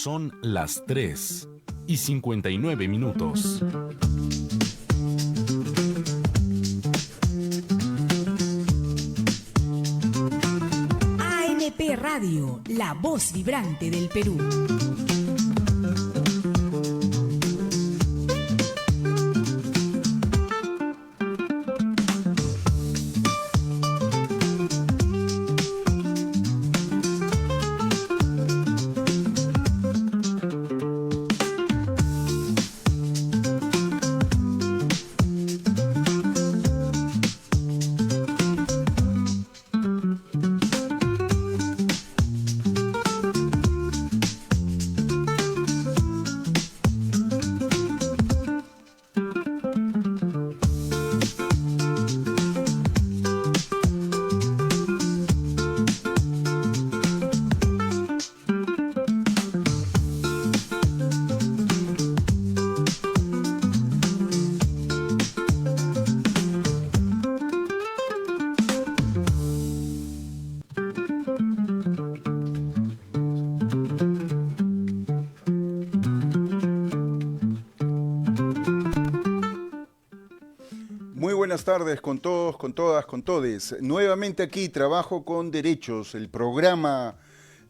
Son las 3:59. ANP Radio, la voz vibrante del Perú. Buenas tardes con todos, con todas, con todes. Nuevamente aquí Trabajo con Derechos, el programa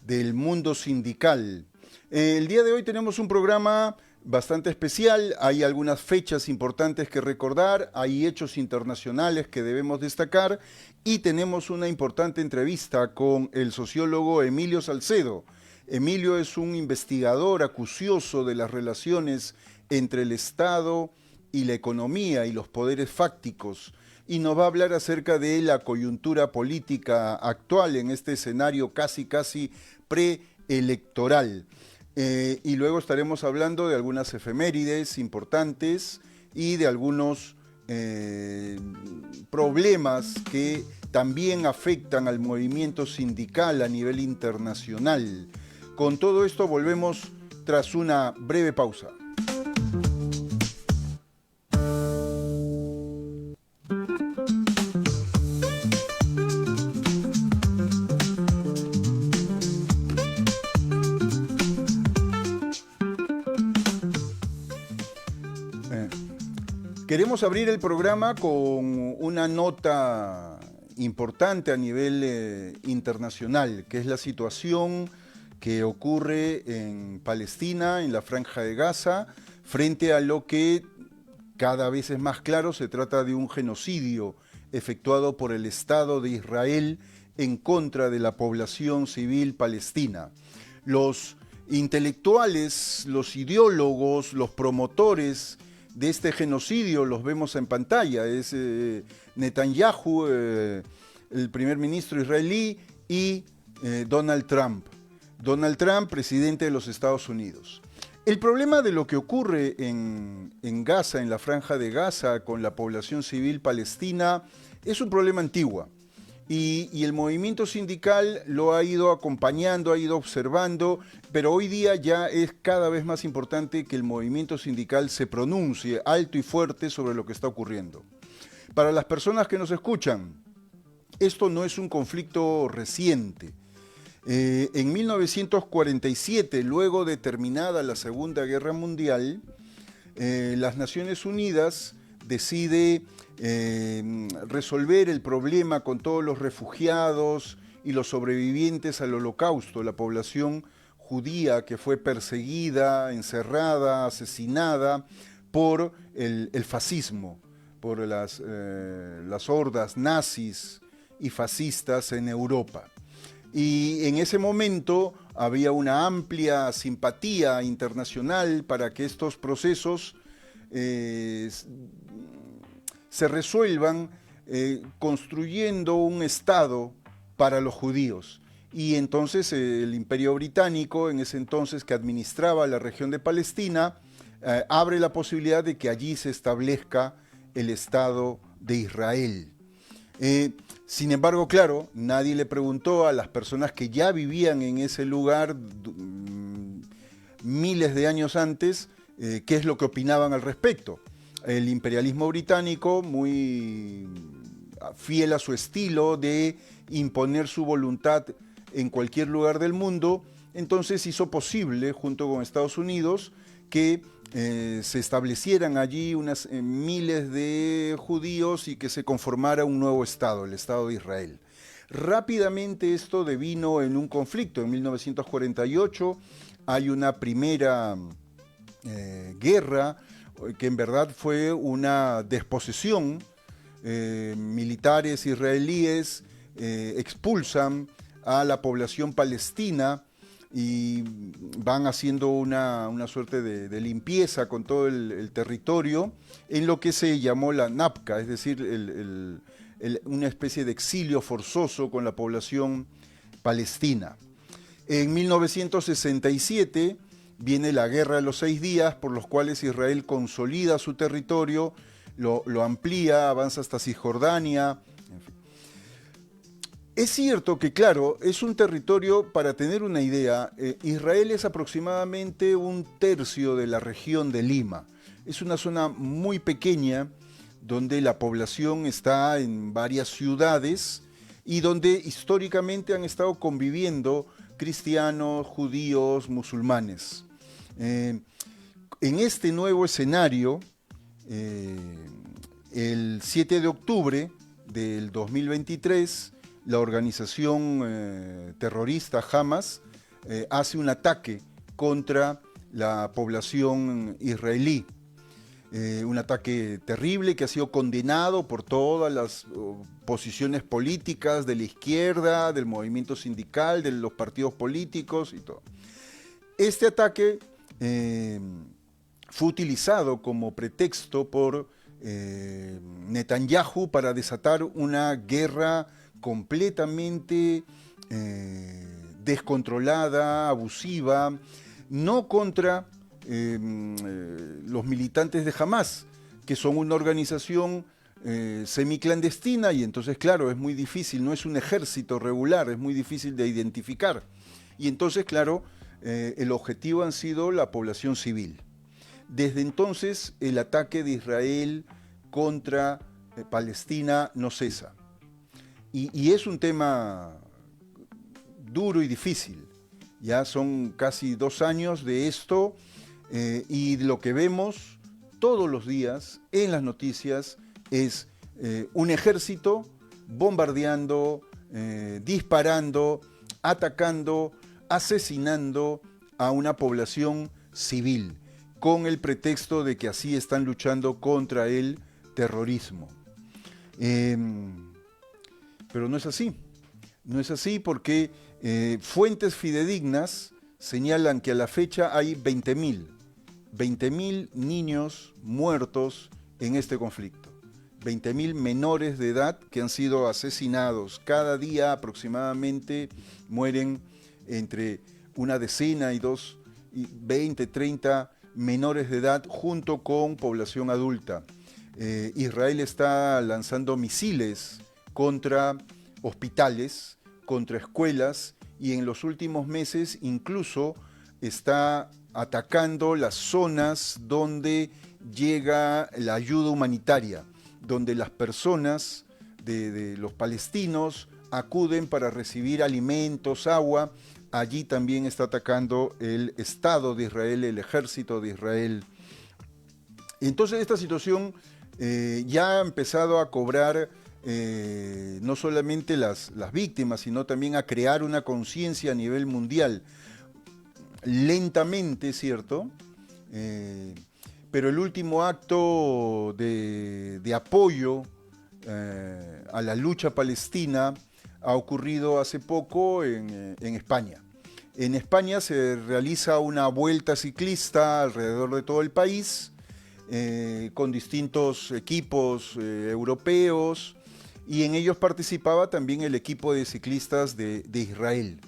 del mundo sindical. El día de hoy tenemos un programa bastante especial. Hay algunas fechas importantes que recordar, hay hechos internacionales que debemos destacar y tenemos una importante entrevista con el sociólogo Emilio Salcedo. Emilio es un investigador acucioso de las relaciones entre el Estado y la economía y los poderes fácticos, y nos va a hablar acerca de la coyuntura política actual en este escenario casi preelectoral. Y luego estaremos hablando de algunas efemérides importantes y de algunos problemas que también afectan al movimiento sindical a nivel internacional. Con todo esto volvemos tras una breve pausa. Queremos abrir el programa con una nota importante a nivel internacional, que es la situación que ocurre en Palestina, en la Franja de Gaza, frente a lo que cada vez es más claro, se trata de un genocidio efectuado por el Estado de Israel en contra de la población civil palestina. Los intelectuales, los ideólogos, los promotores de este genocidio los vemos en pantalla. Es Netanyahu, el primer ministro israelí, y Donald Trump. Donald Trump, presidente de los Estados Unidos. El problema de lo que ocurre en Gaza, en la Franja de Gaza, con la población civil palestina, es un problema antiguo. Y el movimiento sindical lo ha ido acompañando, ha ido observando, pero hoy día ya es cada vez más importante que el movimiento sindical se pronuncie alto y fuerte sobre lo que está ocurriendo. Para las personas que nos escuchan, esto no es un conflicto reciente. En 1947, luego de terminada la Segunda Guerra Mundial, las Naciones Unidas decide resolver el problema con todos los refugiados y los sobrevivientes al Holocausto, la población judía que fue perseguida, encerrada, asesinada por el fascismo, por las hordas nazis y fascistas en Europa. Y en ese momento había una amplia simpatía internacional para que estos procesos se resuelvan construyendo un Estado para los judíos. Y entonces el Imperio Británico, en ese entonces que administraba la región de Palestina, abre la posibilidad de que allí se establezca el Estado de Israel. Sin embargo, claro, nadie le preguntó a las personas que ya vivían en ese lugar miles de años antes qué es lo que opinaban al respecto. El imperialismo británico, muy fiel a su estilo de imponer su voluntad en cualquier lugar del mundo, entonces hizo posible, junto con Estados Unidos, que se establecieran allí unas miles de judíos y que se conformara un nuevo Estado, el Estado de Israel. Rápidamente esto devino en un conflicto. En 1948 hay una primera guerra que en verdad fue una desposesión. Militares israelíes expulsan a la población palestina y van haciendo una suerte de limpieza con todo el territorio en lo que se llamó la Napka, es decir, una especie de exilio forzoso con la población palestina. En 1967 viene la Guerra de los 6 días, por los cuales Israel consolida su territorio, lo amplía, avanza hasta Cisjordania. En fin. Es cierto que, claro, es un territorio, para tener una idea, Israel es aproximadamente 1/3 de la región de Lima. Es una zona muy pequeña, donde la población está en varias ciudades y donde históricamente han estado conviviendo cristianos, judíos, musulmanes. En este nuevo escenario, el 7 de octubre del 2023, la organización terrorista Hamas hace un ataque contra la población israelí. Un ataque terrible que ha sido condenado por todas las posiciones políticas de la izquierda, del movimiento sindical, de los partidos políticos y todo. Este ataque fue utilizado como pretexto por Netanyahu para desatar una guerra completamente descontrolada, abusiva, no contra los militantes de Hamas, que son una organización semiclandestina, y entonces, claro, es muy difícil, no es un ejército regular, es muy difícil de identificar. Y entonces, claro, el objetivo han sido la población civil. Desde entonces, el ataque de Israel contra Palestina no cesa. Y es un tema duro y difícil. Ya son casi 2 años de esto. Y lo que vemos todos los días en las noticias es un ejército bombardeando, disparando, atacando, asesinando a una población civil, con el pretexto de que así están luchando contra el terrorismo. Pero no es así. No es así porque fuentes fidedignas señalan que a la fecha hay 20.000 niños muertos en este conflicto. 20.000 menores de edad que han sido asesinados. Cada día aproximadamente mueren entre una decena y 20, 30 menores de edad junto con población adulta. Israel está lanzando misiles contra hospitales, contra escuelas, y en los últimos meses incluso está atacando las zonas donde llega la ayuda humanitaria, donde las personas de los palestinos acuden para recibir alimentos, agua. Allí también está atacando el Estado de Israel, el ejército de Israel. Entonces esta situación ya ha empezado a cobrar no solamente las víctimas, sino también a crear una conciencia a nivel mundial. Lentamente, ¿cierto? Pero el último acto de apoyo a la lucha palestina ha ocurrido hace poco en España. En España se realiza una vuelta ciclista alrededor de todo el país, con distintos equipos europeos, y en ellos participaba también el equipo de ciclistas de Israel.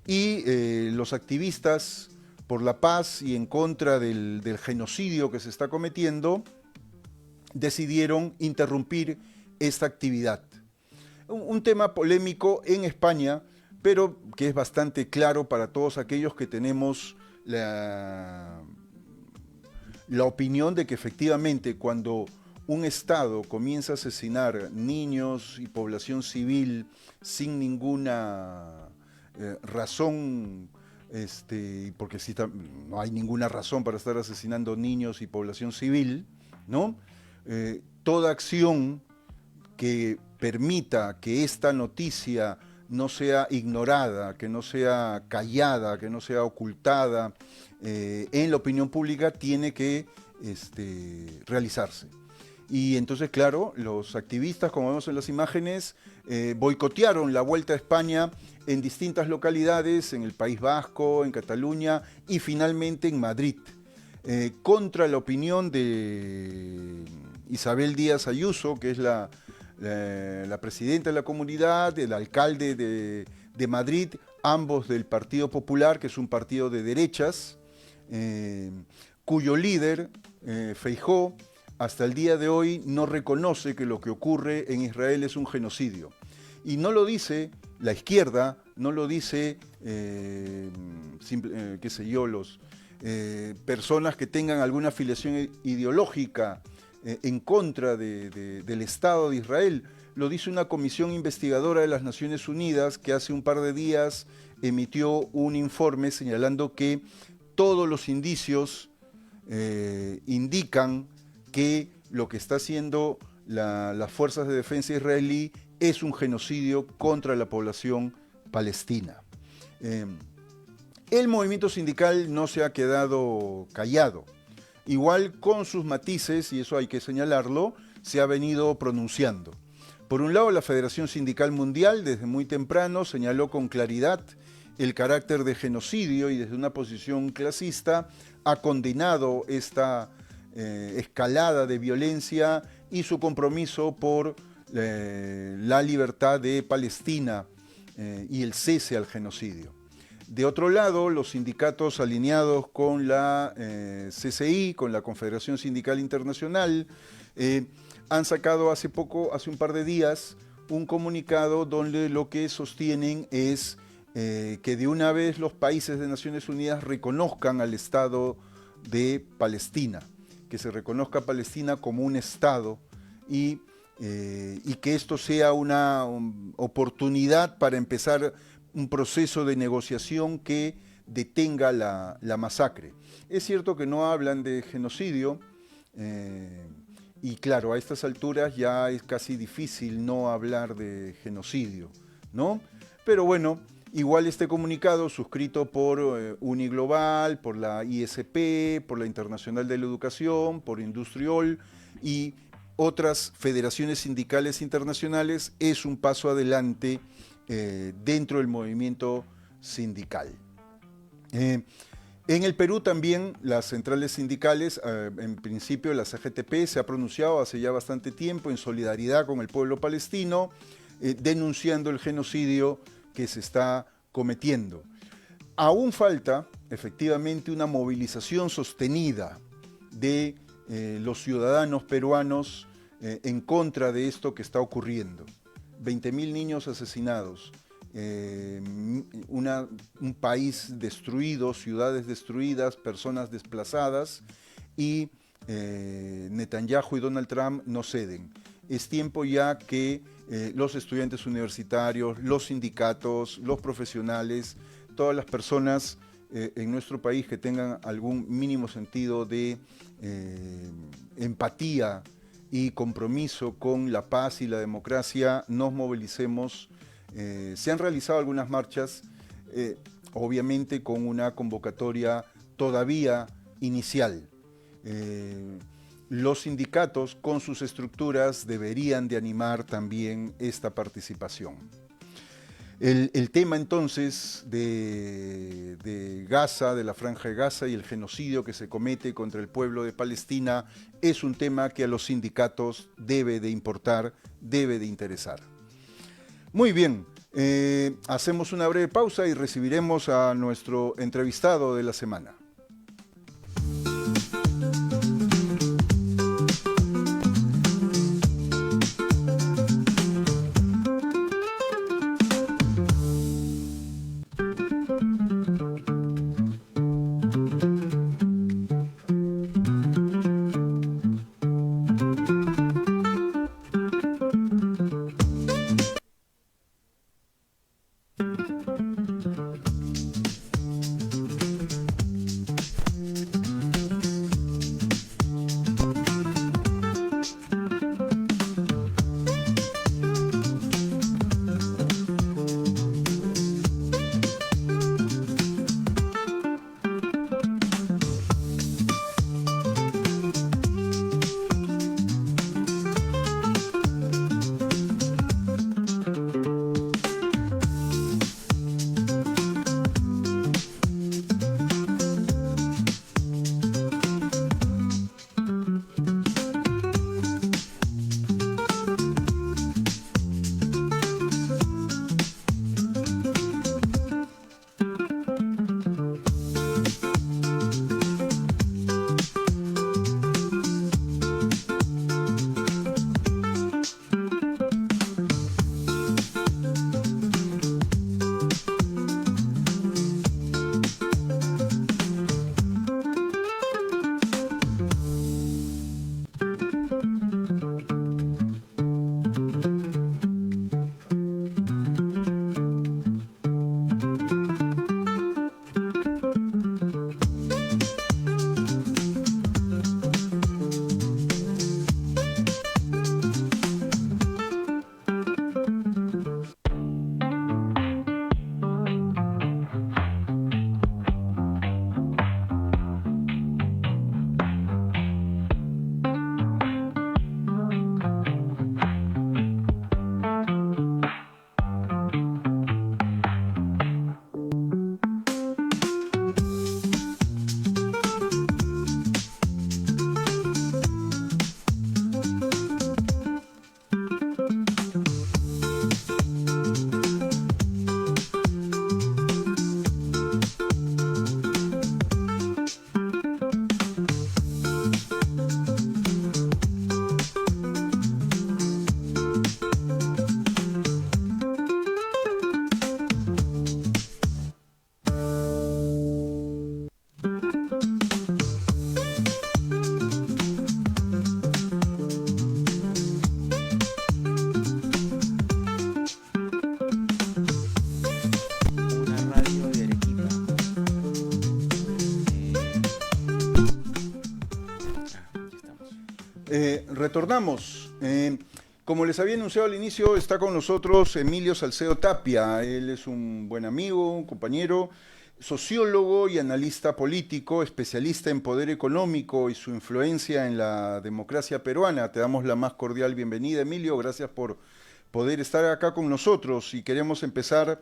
Y los activistas por la paz y en contra del genocidio que se está cometiendo decidieron interrumpir esta actividad. Un tema polémico en España, pero que es bastante claro para todos aquellos que tenemos la opinión de que efectivamente cuando un Estado comienza a asesinar niños y población civil sin ninguna razón porque sí, no hay ninguna razón para estar asesinando niños y población civil, ¿no? Toda acción que permita que esta noticia no sea ignorada, que no sea callada, que no sea ocultada en la opinión pública, tiene que realizarse. Y entonces, claro, los activistas, como vemos en las imágenes, boicotearon la Vuelta a España en distintas localidades, en el País Vasco, en Cataluña y finalmente en Madrid, contra la opinión de Isabel Díaz Ayuso, que es la presidenta de la comunidad, el alcalde de Madrid, ambos del Partido Popular, que es un partido de derechas, cuyo líder, Feijóo, hasta el día de hoy no reconoce que lo que ocurre en Israel es un genocidio. Y no lo dice la izquierda, no lo dice, qué sé yo, personas que tengan alguna afiliación ideológica en contra del Estado de Israel. Lo dice una comisión investigadora de las Naciones Unidas que hace un par de días emitió un informe señalando que todos los indicios indican que lo que está haciendo las fuerzas de defensa israelí es un genocidio contra la población palestina. El movimiento sindical no se ha quedado callado. Igual con sus matices, y eso hay que señalarlo, se ha venido pronunciando. Por un lado, la Federación Sindical Mundial desde muy temprano señaló con claridad el carácter de genocidio y desde una posición clasista ha condenado esta escalada de violencia y su compromiso por la libertad de Palestina y el cese al genocidio. De otro lado, los sindicatos alineados con la CCI, con la Confederación Sindical Internacional, han sacado hace un par de días, un comunicado donde lo que sostienen es que de una vez los países de Naciones Unidas reconozcan al Estado de Palestina, que se reconozca a Palestina como un Estado y que esto sea una oportunidad para empezar un proceso de negociación que detenga la masacre. Es cierto que no hablan de genocidio y claro, a estas alturas ya es casi difícil no hablar de genocidio, ¿no? Pero bueno, igual este comunicado suscrito por Uniglobal, por la ISP, por la Internacional de la Educación, por Industriol y otras federaciones sindicales internacionales es un paso adelante dentro del movimiento sindical. En el Perú también las centrales sindicales, en principio la CGTP se ha pronunciado hace ya bastante tiempo en solidaridad con el pueblo palestino, denunciando el genocidio que se está cometiendo. Aún falta efectivamente una movilización sostenida de los ciudadanos peruanos en contra de esto que está ocurriendo. 20.000 niños asesinados, un país destruido, ciudades destruidas, personas desplazadas y Netanyahu y Donald Trump no ceden. Es tiempo ya que los estudiantes universitarios, los sindicatos, los profesionales, todas las personas en nuestro país que tengan algún mínimo sentido de empatía y compromiso con la paz y la democracia, nos movilicemos. Se han realizado algunas marchas, obviamente con una convocatoria todavía inicial. Los sindicatos con sus estructuras deberían de animar también esta participación. El tema entonces de Gaza, de la Franja de Gaza y el genocidio que se comete contra el pueblo de Palestina es un tema que a los sindicatos debe de importar, debe de interesar. Muy bien, hacemos una breve pausa y recibiremos a nuestro entrevistado de la semana. Retornamos. Como les había anunciado al inicio, está con nosotros Emilio Salcedo Tapia. Él es un buen amigo, un compañero, sociólogo y analista político, especialista en poder económico y su influencia en la democracia peruana. Te damos la más cordial bienvenida, Emilio. Gracias por poder estar acá con nosotros. Y queremos empezar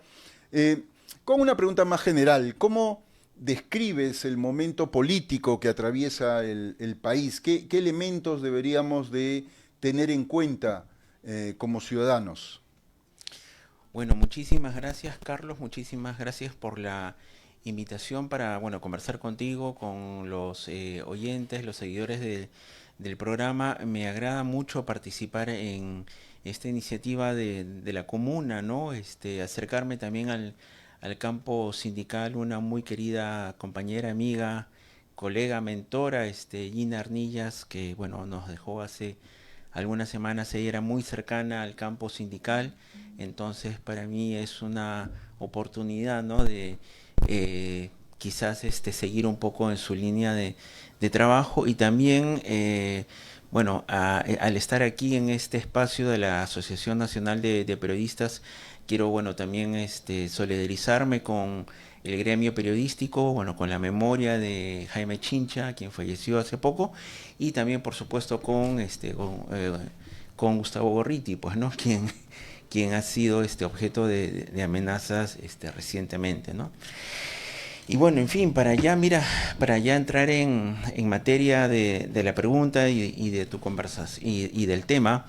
con una pregunta más general. ¿Cómo describes el momento político que atraviesa el país? ¿Qué elementos deberíamos de tener en cuenta como ciudadanos? Bueno, muchísimas gracias, Carlos. Muchísimas gracias por la invitación para, bueno, conversar contigo, con los oyentes, los seguidores del programa. Me agrada mucho participar en esta iniciativa de la comuna, ¿no? Acercarme también al campo sindical, una muy querida compañera, amiga, colega, mentora, Gina Arnillas, que, bueno, nos dejó hace algunas semanas. Ella era muy cercana al campo sindical, entonces para mí es una oportunidad, ¿no? De quizás seguir un poco en su línea de trabajo, y también bueno, al estar aquí en este espacio de la Asociación Nacional de Periodistas, quiero, bueno, también solidarizarme con el gremio periodístico, bueno, con la memoria de Jaime Chincha, quien falleció hace poco, y también, por supuesto, con Gustavo Gorriti, pues, ¿no? Quien ha sido objeto de amenazas recientemente, ¿no? Y bueno, en fin, para ya entrar en materia de la pregunta y de tu conversación y del tema,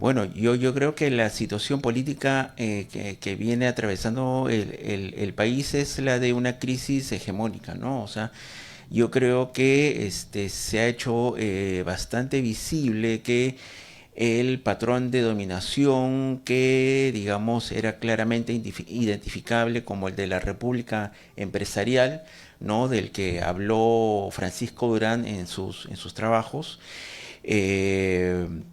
bueno, yo creo que la situación política que viene atravesando el país es la de una crisis hegemónica, ¿no? O sea, yo creo que se ha hecho bastante visible que el patrón de dominación, que digamos era claramente identificable como el de la República Empresarial, ¿no? Del que habló Francisco Durán en sus trabajos,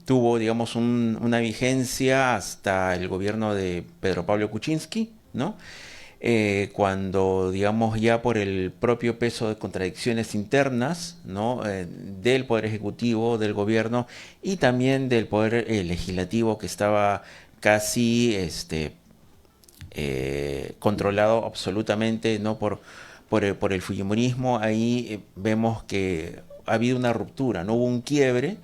tuvo, digamos, una vigencia hasta el gobierno de Pedro Pablo Kuczynski, ¿no? Cuando, digamos, ya por el propio peso de contradicciones internas, ¿no? Del Poder Ejecutivo, del gobierno, y también del Poder Legislativo, que estaba casi controlado absolutamente, ¿no? por el fujimorismo. Ahí vemos que ha habido una ruptura, no hubo un quiebre,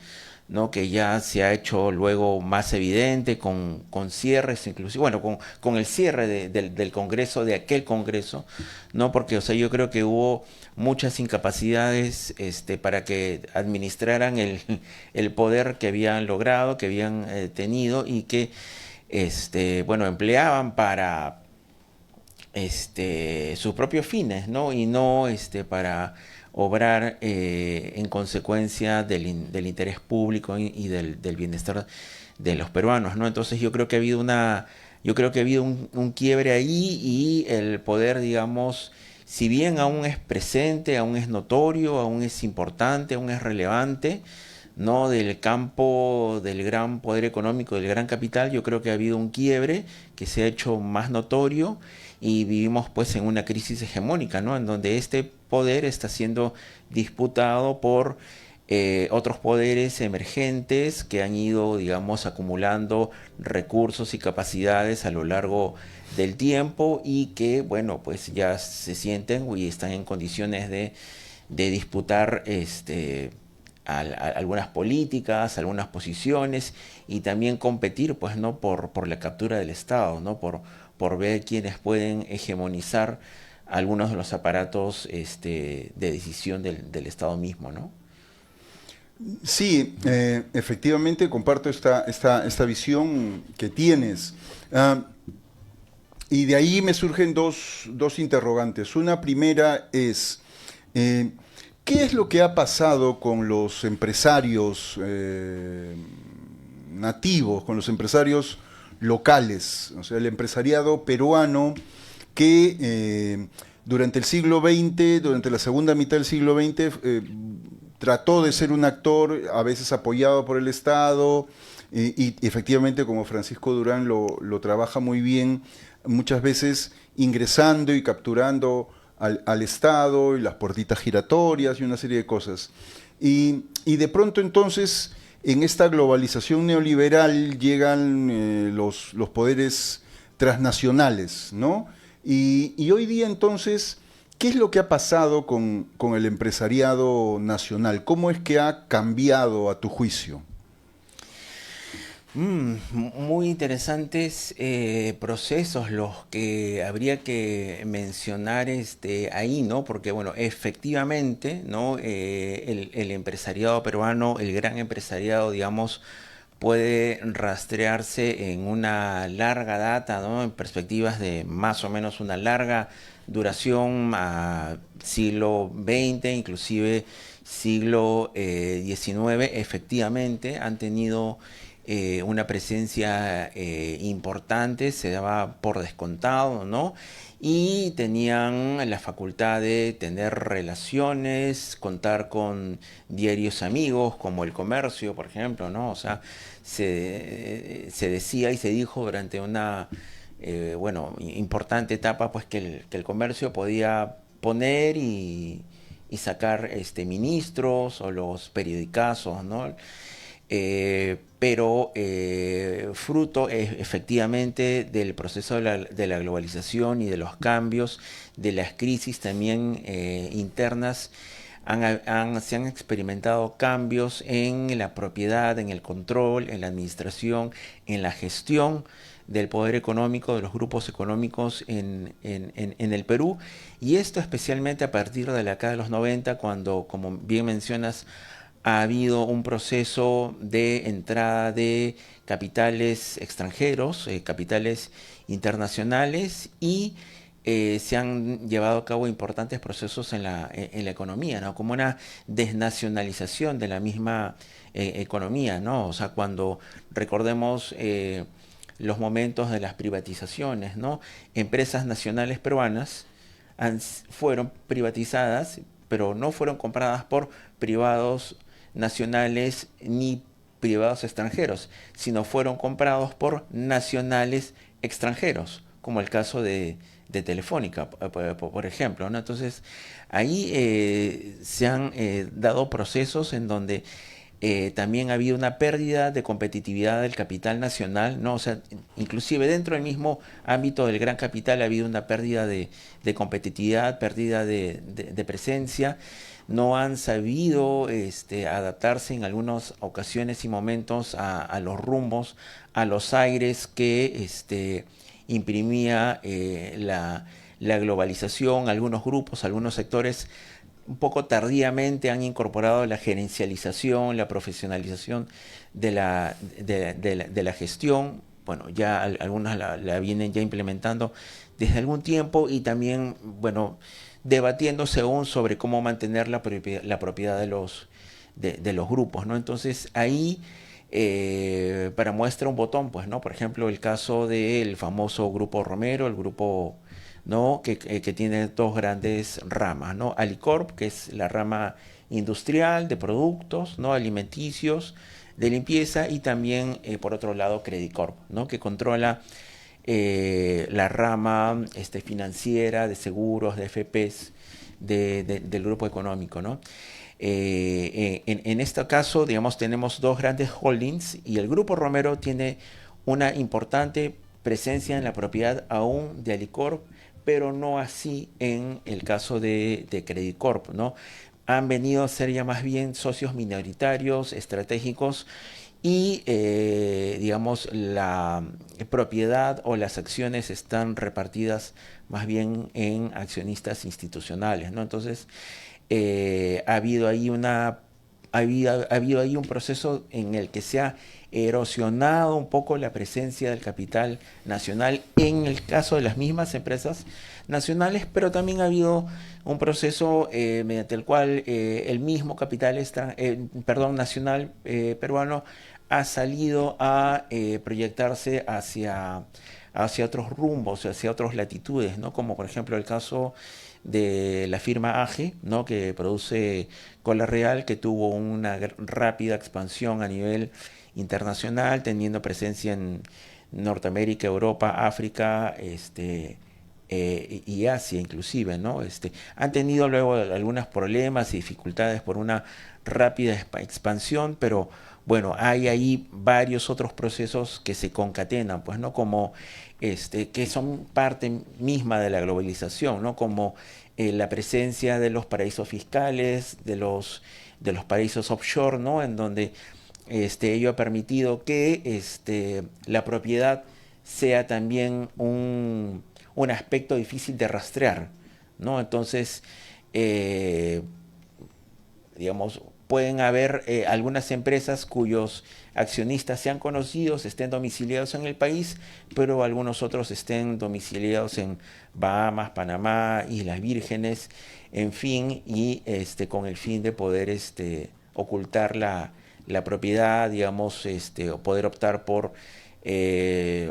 ¿no? Que ya se ha hecho luego más evidente con cierres, inclusive, bueno, con el cierre del Congreso, de aquel Congreso, ¿no? Porque, o sea, yo creo que hubo muchas incapacidades para que administraran el poder que habían logrado, que habían tenido, y que, bueno, empleaban para sus propios fines, ¿no? Y no para obrar en consecuencia del interés público y del bienestar de los peruanos, ¿no? Entonces yo creo que ha habido un quiebre ahí, y el poder, digamos, si bien aún es presente, aún es notorio, aún es importante, aún es relevante, ¿no? Del campo del gran poder económico, del gran capital, yo creo que ha habido un quiebre que se ha hecho más notorio, y vivimos pues en una crisis hegemónica, ¿no? En donde este poder está siendo disputado por otros poderes emergentes que han ido, digamos, acumulando recursos y capacidades a lo largo del tiempo, y que, bueno, pues ya se sienten y están en condiciones de disputar algunas políticas, algunas posiciones, y también competir, pues, ¿no? por la captura del Estado, ¿no? Por ver quiénes pueden hegemonizar algunos de los aparatos de decisión del Estado mismo, ¿no? Sí, efectivamente comparto esta visión que tienes. Y de ahí me surgen dos interrogantes. Una primera es, ¿qué es lo que ha pasado con los empresarios nativos, con los empresarios locales? O sea, el empresariado peruano que durante el siglo XX, durante la segunda mitad del siglo XX, trató de ser un actor, a veces apoyado por el Estado, y efectivamente, como Francisco Durán lo trabaja muy bien, muchas veces ingresando y capturando al Estado, y las puertitas giratorias y una serie de cosas. Y de pronto entonces, en esta globalización neoliberal llegan los poderes transnacionales, ¿no? Y hoy día entonces, ¿qué es lo que ha pasado con el empresariado nacional? ¿Cómo es que ha cambiado a tu juicio? Muy interesantes procesos los que habría que mencionar ahí, ¿no? Porque, bueno, efectivamente, ¿no? El empresariado peruano, el gran empresariado, digamos, puede rastrearse en una larga data, ¿no? En perspectivas de más o menos una larga duración a siglo XX, inclusive siglo XIX, efectivamente han tenido una presencia importante, se daba por descontado, ¿no? Y tenían la facultad de tener relaciones, contar con diarios amigos, como El Comercio, por ejemplo, ¿no? O sea, se decía y se dijo durante una, bueno, importante etapa, pues que el comercio podía poner y sacar ministros o los periodicazos, ¿no? Pero fruto efectivamente del proceso de la globalización y de los cambios, de las crisis también internas, se han experimentado cambios en la propiedad, en el control, en la administración, en la gestión del poder económico, de los grupos económicos en el Perú, y esto especialmente a partir de la década de los 90, cuando, como bien mencionas, ha habido un proceso de entrada de capitales extranjeros, capitales internacionales, y se han llevado a cabo importantes procesos en la economía, ¿no? Como una desnacionalización de la misma economía, ¿no? O sea, cuando recordemos los momentos de las privatizaciones, ¿no? Empresas nacionales peruanas fueron privatizadas, pero no fueron compradas por privados nacionales ni privados extranjeros, sino fueron comprados por nacionales extranjeros, como el caso de Telefónica, por ejemplo, ¿no? Entonces, ahí se han dado procesos en donde también ha habido una pérdida de competitividad del capital nacional, ¿no? O sea, inclusive dentro del mismo ámbito del gran capital ha habido una pérdida de competitividad, pérdida de presencia. No han sabido adaptarse en algunas ocasiones y momentos a los rumbos, a los aires que imprimía la globalización. Algunos grupos, algunos sectores un poco tardíamente han incorporado la gerencialización, la profesionalización de la gestión. Bueno, ya algunas la vienen ya implementando desde algún tiempo, y también, bueno, debatiéndose aún sobre cómo mantener la propiedad de los grupos, ¿no? Entonces ahí, para muestra un botón, pues, ¿no? Por ejemplo, el caso del famoso Grupo Romero, el grupo, ¿no? que tiene dos grandes ramas, ¿no? Alicorp, que es la rama industrial de productos, ¿no? Alimenticios, de limpieza, y también, por otro lado, Credicorp, ¿no? Que controla la rama financiera, de seguros, de FPs, del grupo económico, ¿no? En este caso, digamos, tenemos dos grandes holdings, y el Grupo Romero tiene una importante presencia en la propiedad aún de Alicorp, pero no así en el caso de Credicorp, ¿no? Han venido a ser ya más bien socios minoritarios, estratégicos, y digamos la propiedad o las acciones están repartidas más bien en accionistas institucionales, ¿no? Entonces ha habido ahí un proceso en el que se ha erosionado un poco la presencia del capital nacional en el caso de las mismas empresas nacionales, pero también ha habido un proceso mediante el cual el mismo capital nacional peruano ha salido a proyectarse hacia otros rumbos, hacia otras latitudes, ¿no? Como por ejemplo el caso de la firma AGE, ¿no? Que produce cola real, que tuvo una rápida expansión a nivel internacional, teniendo presencia en Norteamérica, Europa, África, y Asia inclusive, ¿no? Han tenido luego algunos problemas y dificultades por una rápida expansión, pero bueno, hay ahí varios otros procesos que se concatenan, pues, ¿no? Como que son parte misma de la globalización, ¿no? Como la presencia de los paraísos fiscales, de los paraísos offshore, ¿no? En donde ello ha permitido que la propiedad sea también un aspecto difícil de rastrear, ¿no? Entonces, digamos, pueden haber algunas empresas cuyos accionistas sean conocidos, estén domiciliados en el país, pero algunos otros estén domiciliados en Bahamas, Panamá, Islas Vírgenes, en fin, y con el fin de poder ocultar la propiedad, digamos, o poder optar por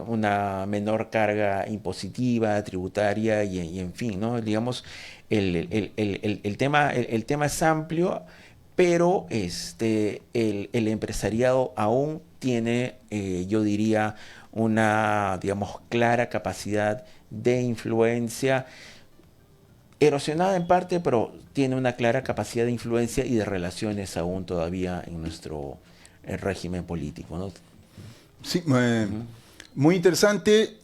una menor carga impositiva, tributaria y en fin, ¿no? Digamos, el tema es amplio, pero el empresariado aún tiene, yo diría, una, digamos, clara capacidad de influencia, erosionada en parte, pero tiene una clara capacidad de influencia y de relaciones aún todavía en nuestro régimen político, ¿no? Sí, muy interesante.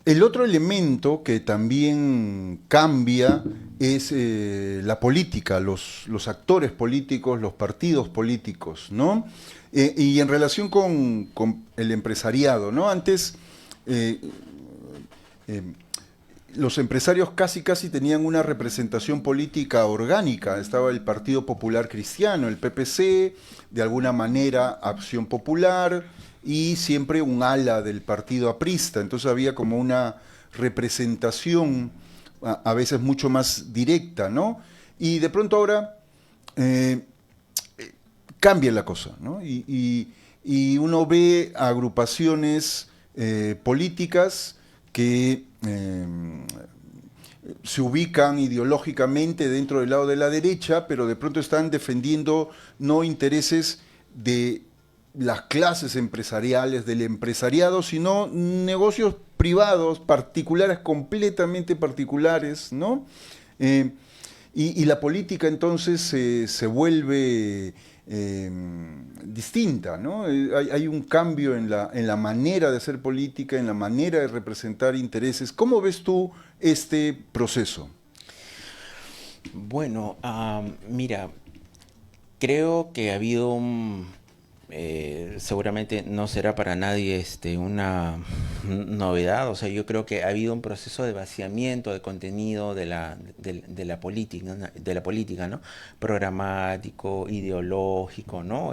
El otro elemento que también cambia es la política, los actores políticos, los partidos políticos, ¿no? Y en relación con el empresariado, ¿no? Antes eh, los empresarios casi tenían una representación política orgánica. Estaba el Partido Popular Cristiano, el PPC, de alguna manera Acción Popular, y siempre un ala del partido aprista. Entonces había como una representación a veces mucho más directa, ¿no? Y de pronto ahora cambia la cosa, ¿no? Y uno ve agrupaciones políticas que se ubican ideológicamente dentro del lado de la derecha, pero de pronto están defendiendo no intereses de las clases empresariales, del empresariado, sino negocios privados, particulares, completamente particulares, ¿no? Y la política entonces se vuelve distinta, ¿no? Hay un cambio en la manera de hacer política, en la manera de representar intereses. ¿Cómo ves tú este proceso? Bueno, mira, creo que ha habido seguramente no será para nadie una novedad, o sea, yo creo que ha habido un proceso de vaciamiento de contenido de la política, ¿no? Programático, ideológico, ¿no?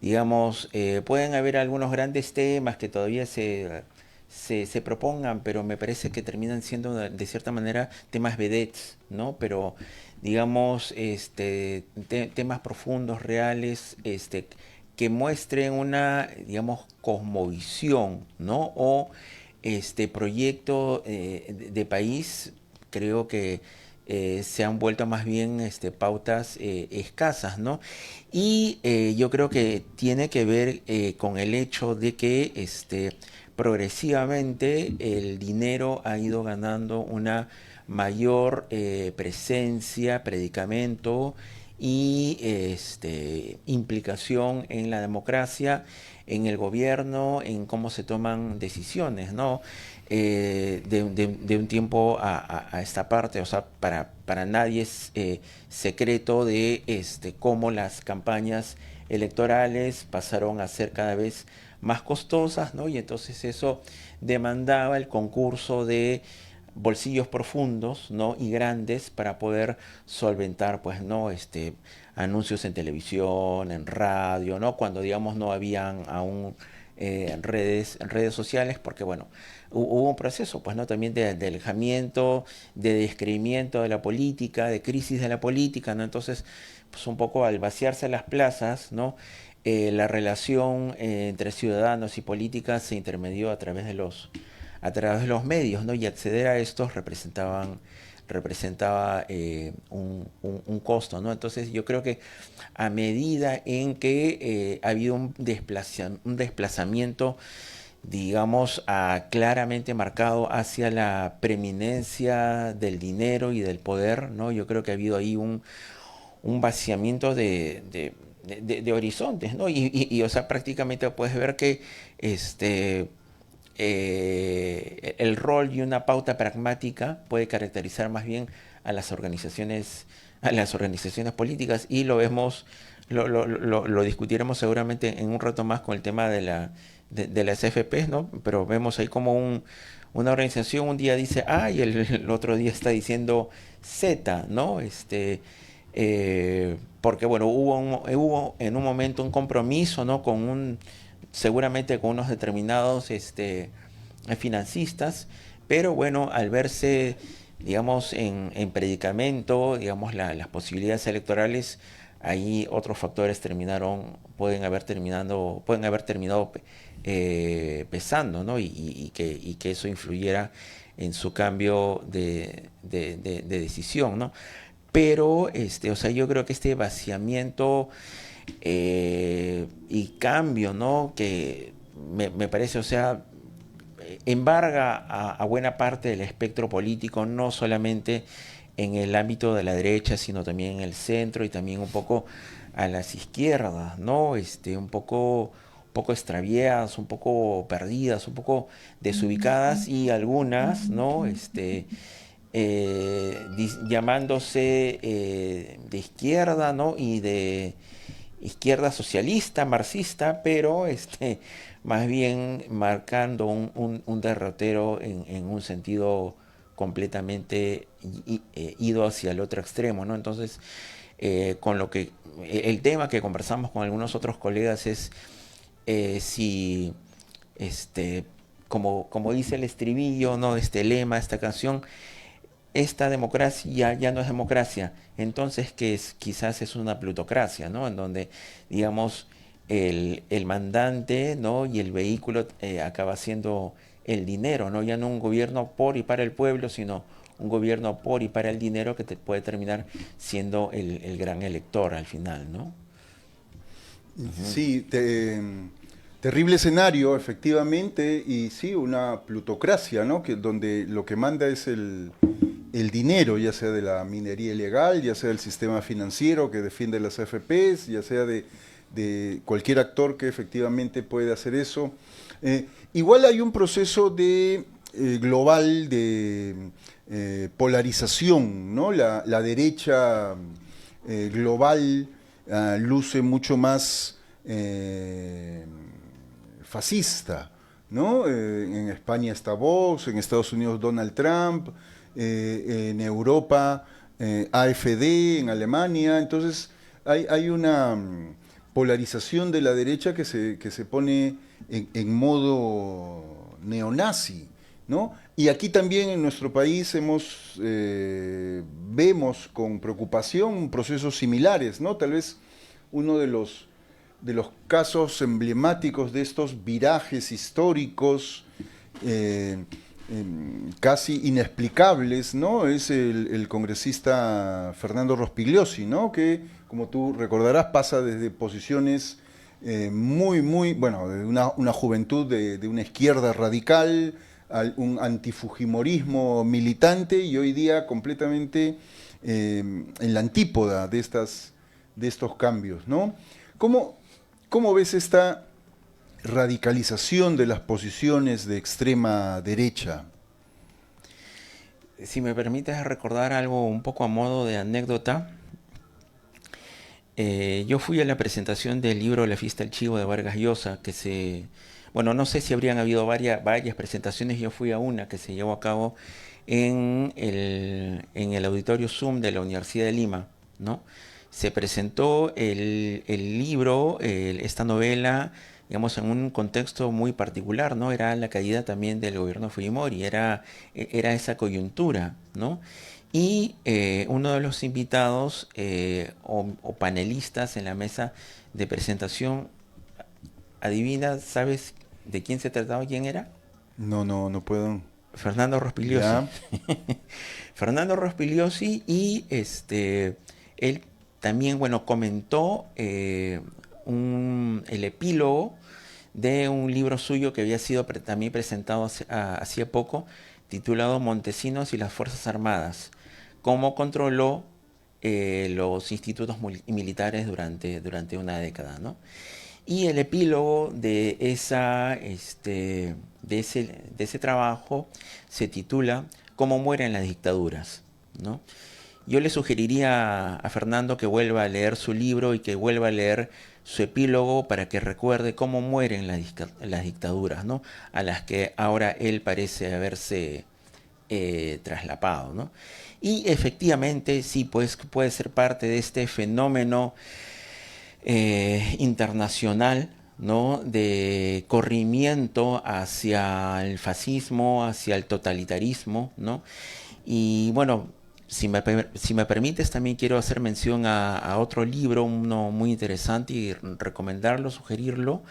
Digamos, pueden haber algunos grandes temas que todavía se propongan, pero me parece que terminan siendo de cierta manera temas vedettes, ¿no? Pero digamos, temas profundos, reales, que muestren una, digamos, cosmovisión, ¿no? O proyecto de país, creo que se han vuelto más bien pautas escasas, ¿no? Y yo creo que tiene que ver con el hecho de que progresivamente el dinero ha ido ganando una mayor presencia, predicamento y implicación en la democracia, en el gobierno, en cómo se toman decisiones, ¿no? De un tiempo a esta parte, o sea, para nadie es secreto de cómo las campañas electorales pasaron a ser cada vez más costosas, ¿no? Y entonces eso demandaba el concurso de bolsillos profundos, ¿no? Y grandes para poder solventar, pues, ¿no? Anuncios en televisión, en radio, ¿no? Cuando, digamos, no habían aún redes sociales, porque, bueno, hubo un proceso, pues, ¿no? También de alejamiento, de descreimiento de la política, de crisis de la política, ¿no? Entonces, pues, un poco al vaciarse las plazas, ¿no? La relación entre ciudadanos y políticas se intermedió a través de los medios, ¿no? Y acceder a estos representaba un costo, ¿no? Entonces yo creo que a medida en que ha habido un desplazamiento digamos, ha claramente marcado hacia la preeminencia del dinero y del poder, ¿no? Yo creo que ha habido ahí un vaciamiento de horizontes, ¿no? O sea, prácticamente puedes ver que el rol y una pauta pragmática puede caracterizar más bien a las organizaciones políticas, y lo vemos, lo discutiremos seguramente en un rato más con el tema de las FPs, ¿no? Pero vemos ahí como una organización un día dice A y el otro día está diciendo Z, ¿no? Porque bueno, hubo en un momento un compromiso, ¿no? Seguramente con unos determinados financistas, pero bueno, al verse, digamos, en predicamento, digamos, las posibilidades electorales, ahí otros factores pueden haber terminado pesando, ¿no? Y que eso influyera en su cambio de decisión, ¿no? Pero, o sea, yo creo que este vaciamiento y cambio, ¿no? Que me parece, o sea, embarga a buena parte del espectro político, no solamente en el ámbito de la derecha, sino también en el centro y también un poco a las izquierdas, ¿no? Un poco extraviadas, un poco perdidas, un poco desubicadas, y algunas, ¿no? Llamándose de izquierda, ¿no? Y de izquierda socialista, marxista, pero más bien marcando un derrotero en un sentido completamente ido hacia el otro extremo, ¿no? Entonces, con lo que el tema que conversamos con algunos otros colegas es si como dice el estribillo, ¿no? Este lema, esta canción, esta democracia ya no es democracia, entonces que quizás es una plutocracia, ¿no? En donde, digamos, el mandante, ¿no? Y el vehículo acaba siendo el dinero, ¿no? Ya no un gobierno por y para el pueblo, sino un gobierno por y para el dinero que te puede terminar siendo el gran elector al final, ¿no? Uh-huh. Sí, terrible escenario, efectivamente, y sí, una plutocracia, ¿no? Donde lo que manda es el dinero, ya sea de la minería ilegal, ya sea del sistema financiero que defiende las AFPs, ya sea de cualquier actor que efectivamente puede hacer eso. Igual hay un proceso global de polarización, ¿no? La derecha global luce mucho más fascista, ¿no? En España está Vox, en Estados Unidos Donald Trump, en Europa AfD, en Alemania. Entonces hay una polarización de la derecha que se pone en modo neonazi, ¿no? Y aquí también en nuestro país vemos con preocupación procesos similares, ¿no? Tal vez uno de los casos emblemáticos de estos virajes históricos casi inexplicables, ¿no? Es el congresista Fernando Rospigliosi, ¿no? Que, como tú recordarás, pasa desde posiciones bueno, de una juventud de una izquierda radical, un antifujimorismo militante, y hoy día completamente en la antípoda de estos cambios, ¿no? ¿Cómo ves esta radicalización de las posiciones de extrema derecha? Si me permites recordar algo un poco a modo de anécdota, yo fui a la presentación del libro La fiesta del chivo de Vargas Llosa, bueno, no sé si habrían habido varias presentaciones, yo fui a una que se llevó a cabo en el auditorio Zoom de la Universidad de Lima, ¿no? Se presentó el libro, esta novela, digamos, en un contexto muy particular, ¿no? Era la caída también del gobierno Fujimori, era esa coyuntura, ¿no? Y uno de los invitados o panelistas en la mesa de presentación, adivina, ¿sabes de quién se trataba? ¿Quién era? No puedo. Fernando Rospigliosi. ¿Ya? Fernando Rospigliosi, y él también, bueno, comentó el epílogo de un libro suyo que había sido también presentado hacía poco, titulado Montesinos y las Fuerzas Armadas, cómo controló los institutos militares durante una década, ¿no? Y el epílogo de ese trabajo se titula Cómo mueren las dictaduras, ¿no? Yo le sugeriría a Fernando que vuelva a leer su libro y que vuelva a leer su epílogo para que recuerde cómo mueren las dictaduras, ¿no? A las que ahora él parece haberse traslapado, ¿no? Y efectivamente sí, pues puede ser parte de este fenómeno internacional, ¿no? De corrimiento hacia el fascismo, hacia el totalitarismo, ¿no? Y bueno, si me permites, también quiero hacer mención a otro libro, uno muy interesante, y recomendarlo, sugerirlo,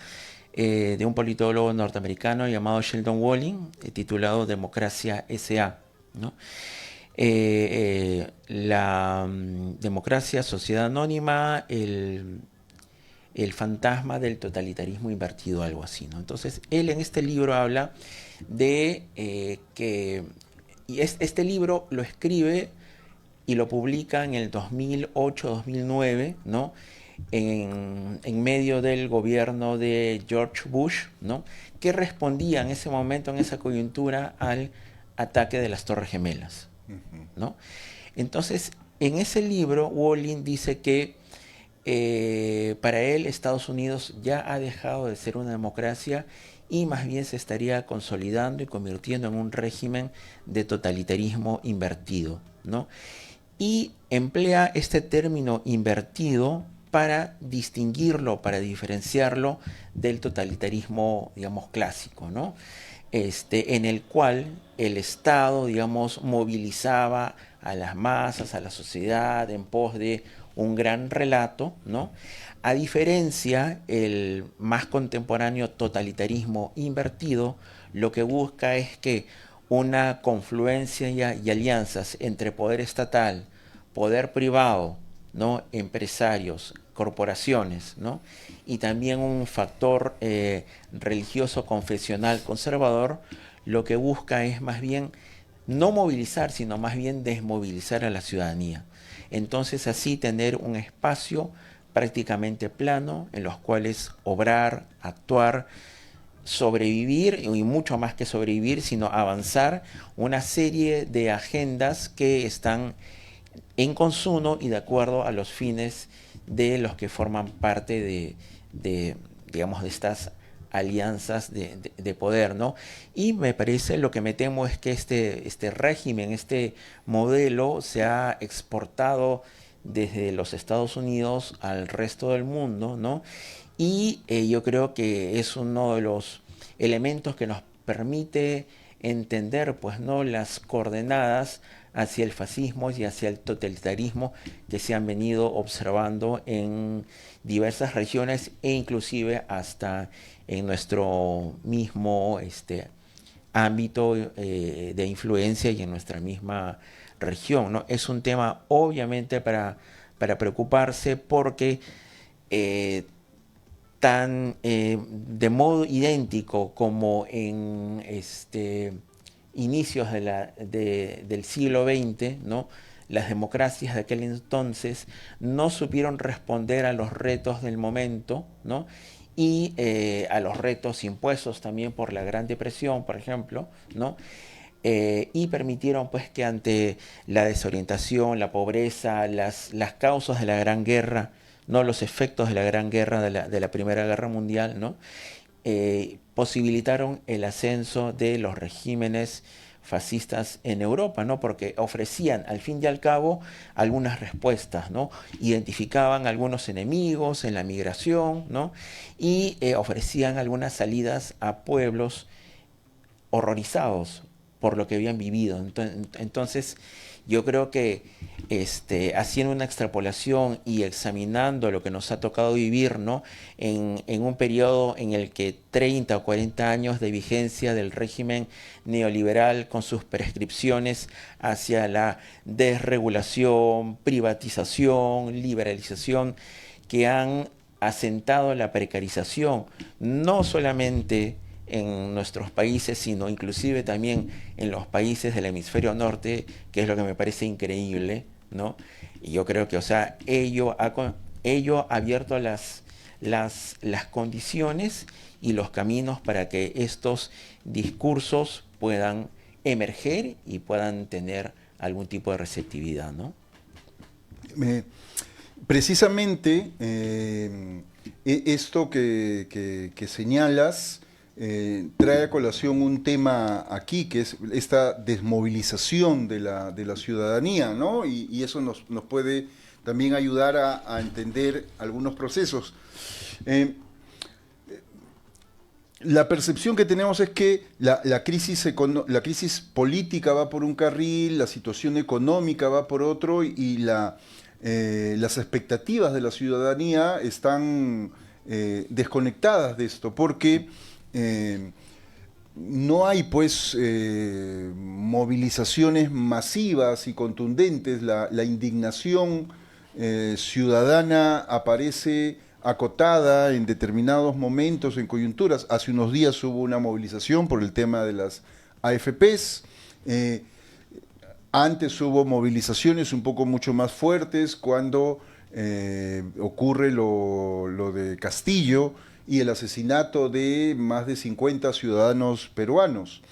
de un politólogo norteamericano llamado Sheldon Walling, titulado Democracia S.A., ¿no? La democracia, sociedad anónima, el fantasma del totalitarismo invertido, algo así, ¿no? Entonces, él en este libro habla de que... Y este libro lo escribe y lo publica en el 2008-2009, ¿no? En medio del gobierno de George Bush, ¿no? Que respondía en ese momento, en esa coyuntura, al ataque de las Torres Gemelas, ¿no? Entonces, en ese libro, Walling dice que para él Estados Unidos ya ha dejado de ser una democracia y más bien se estaría consolidando y convirtiendo en un régimen de totalitarismo invertido, ¿no? Y emplea este término invertido para distinguirlo, para diferenciarlo del totalitarismo, digamos, clásico, ¿no? En el cual el Estado, digamos, movilizaba a las masas, a la sociedad, en pos de un gran relato, ¿no? A diferencia, el más contemporáneo totalitarismo invertido lo que busca es que una confluencia y alianzas entre poder estatal, poder privado, ¿no? Empresarios, corporaciones, ¿no? Y también un factor religioso confesional conservador, lo que busca es más bien no movilizar, sino más bien desmovilizar a la ciudadanía. Entonces así tener un espacio prácticamente plano en los cuales obrar, actuar, sobrevivir, y mucho más que sobrevivir, sino avanzar una serie de agendas que están en consumo y de acuerdo a los fines de los que forman parte digamos, de estas alianzas de poder, ¿no? Y me parece, lo que me temo es que este régimen, este modelo se ha exportado desde los Estados Unidos al resto del mundo, ¿no? Y yo creo que es uno de los elementos que nos permite entender, pues, ¿no?, las coordenadas hacia el fascismo y hacia el totalitarismo que se han venido observando en diversas regiones e inclusive hasta en nuestro mismo ámbito de influencia y en nuestra misma región, ¿no? Es un tema obviamente para preocuparse porque de modo idéntico como en inicios del siglo XX, ¿no?, las democracias de aquel entonces no supieron responder a los retos del momento, ¿no?, y a los retos impuestos también por la Gran Depresión, por ejemplo, ¿no?, y permitieron, pues, que ante la desorientación, la pobreza, las causas de la Gran Guerra, ¿no?, los efectos de la Gran Guerra, de la Primera Guerra Mundial, ¿no?, posibilitaron el ascenso de los regímenes fascistas en Europa, ¿no?, porque ofrecían al fin y al cabo algunas respuestas, ¿no?, identificaban algunos enemigos en la migración, ¿no?, y ofrecían algunas salidas a pueblos horrorizados por lo que habían vivido. Entonces yo creo que haciendo una extrapolación y examinando lo que nos ha tocado vivir, ¿no?, en un periodo en el que 30 o 40 años de vigencia del régimen neoliberal con sus prescripciones hacia la desregulación, privatización, liberalización, que han asentado la precarización, no solamente en nuestros países, sino inclusive también en los países del hemisferio norte, que es lo que me parece increíble, ¿no? Y yo creo que, o sea, ello ha abierto las condiciones y los caminos para que estos discursos puedan emerger y puedan tener algún tipo de receptividad, ¿no? Precisamente esto que señalas trae a colación un tema aquí, que es esta desmovilización de la ciudadanía, ¿no? Y eso nos puede también ayudar a entender algunos procesos. La percepción que tenemos es que la crisis política va por un carril, la situación económica va por otro y las expectativas de la ciudadanía están desconectadas de esto, porque no hay pues movilizaciones masivas y contundentes. La indignación ciudadana aparece acotada en determinados momentos, en coyunturas. Hace unos días hubo una movilización por el tema de las AFPs. Antes hubo movilizaciones un poco mucho más fuertes cuando ocurre lo de Castillo y el asesinato de más de 50 ciudadanos peruanos.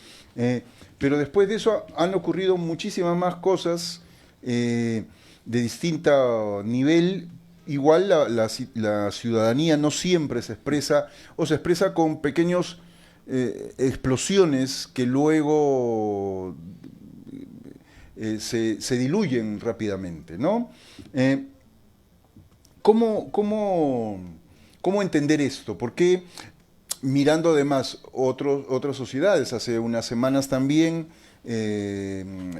Pero después de eso han ocurrido muchísimas más cosas de distinto nivel. Igual la ciudadanía no siempre se expresa, o se expresa con pequeños explosiones que luego se diluyen rápidamente, ¿no? ¿Cómo entender esto? Porque mirando además otras sociedades, hace unas semanas también,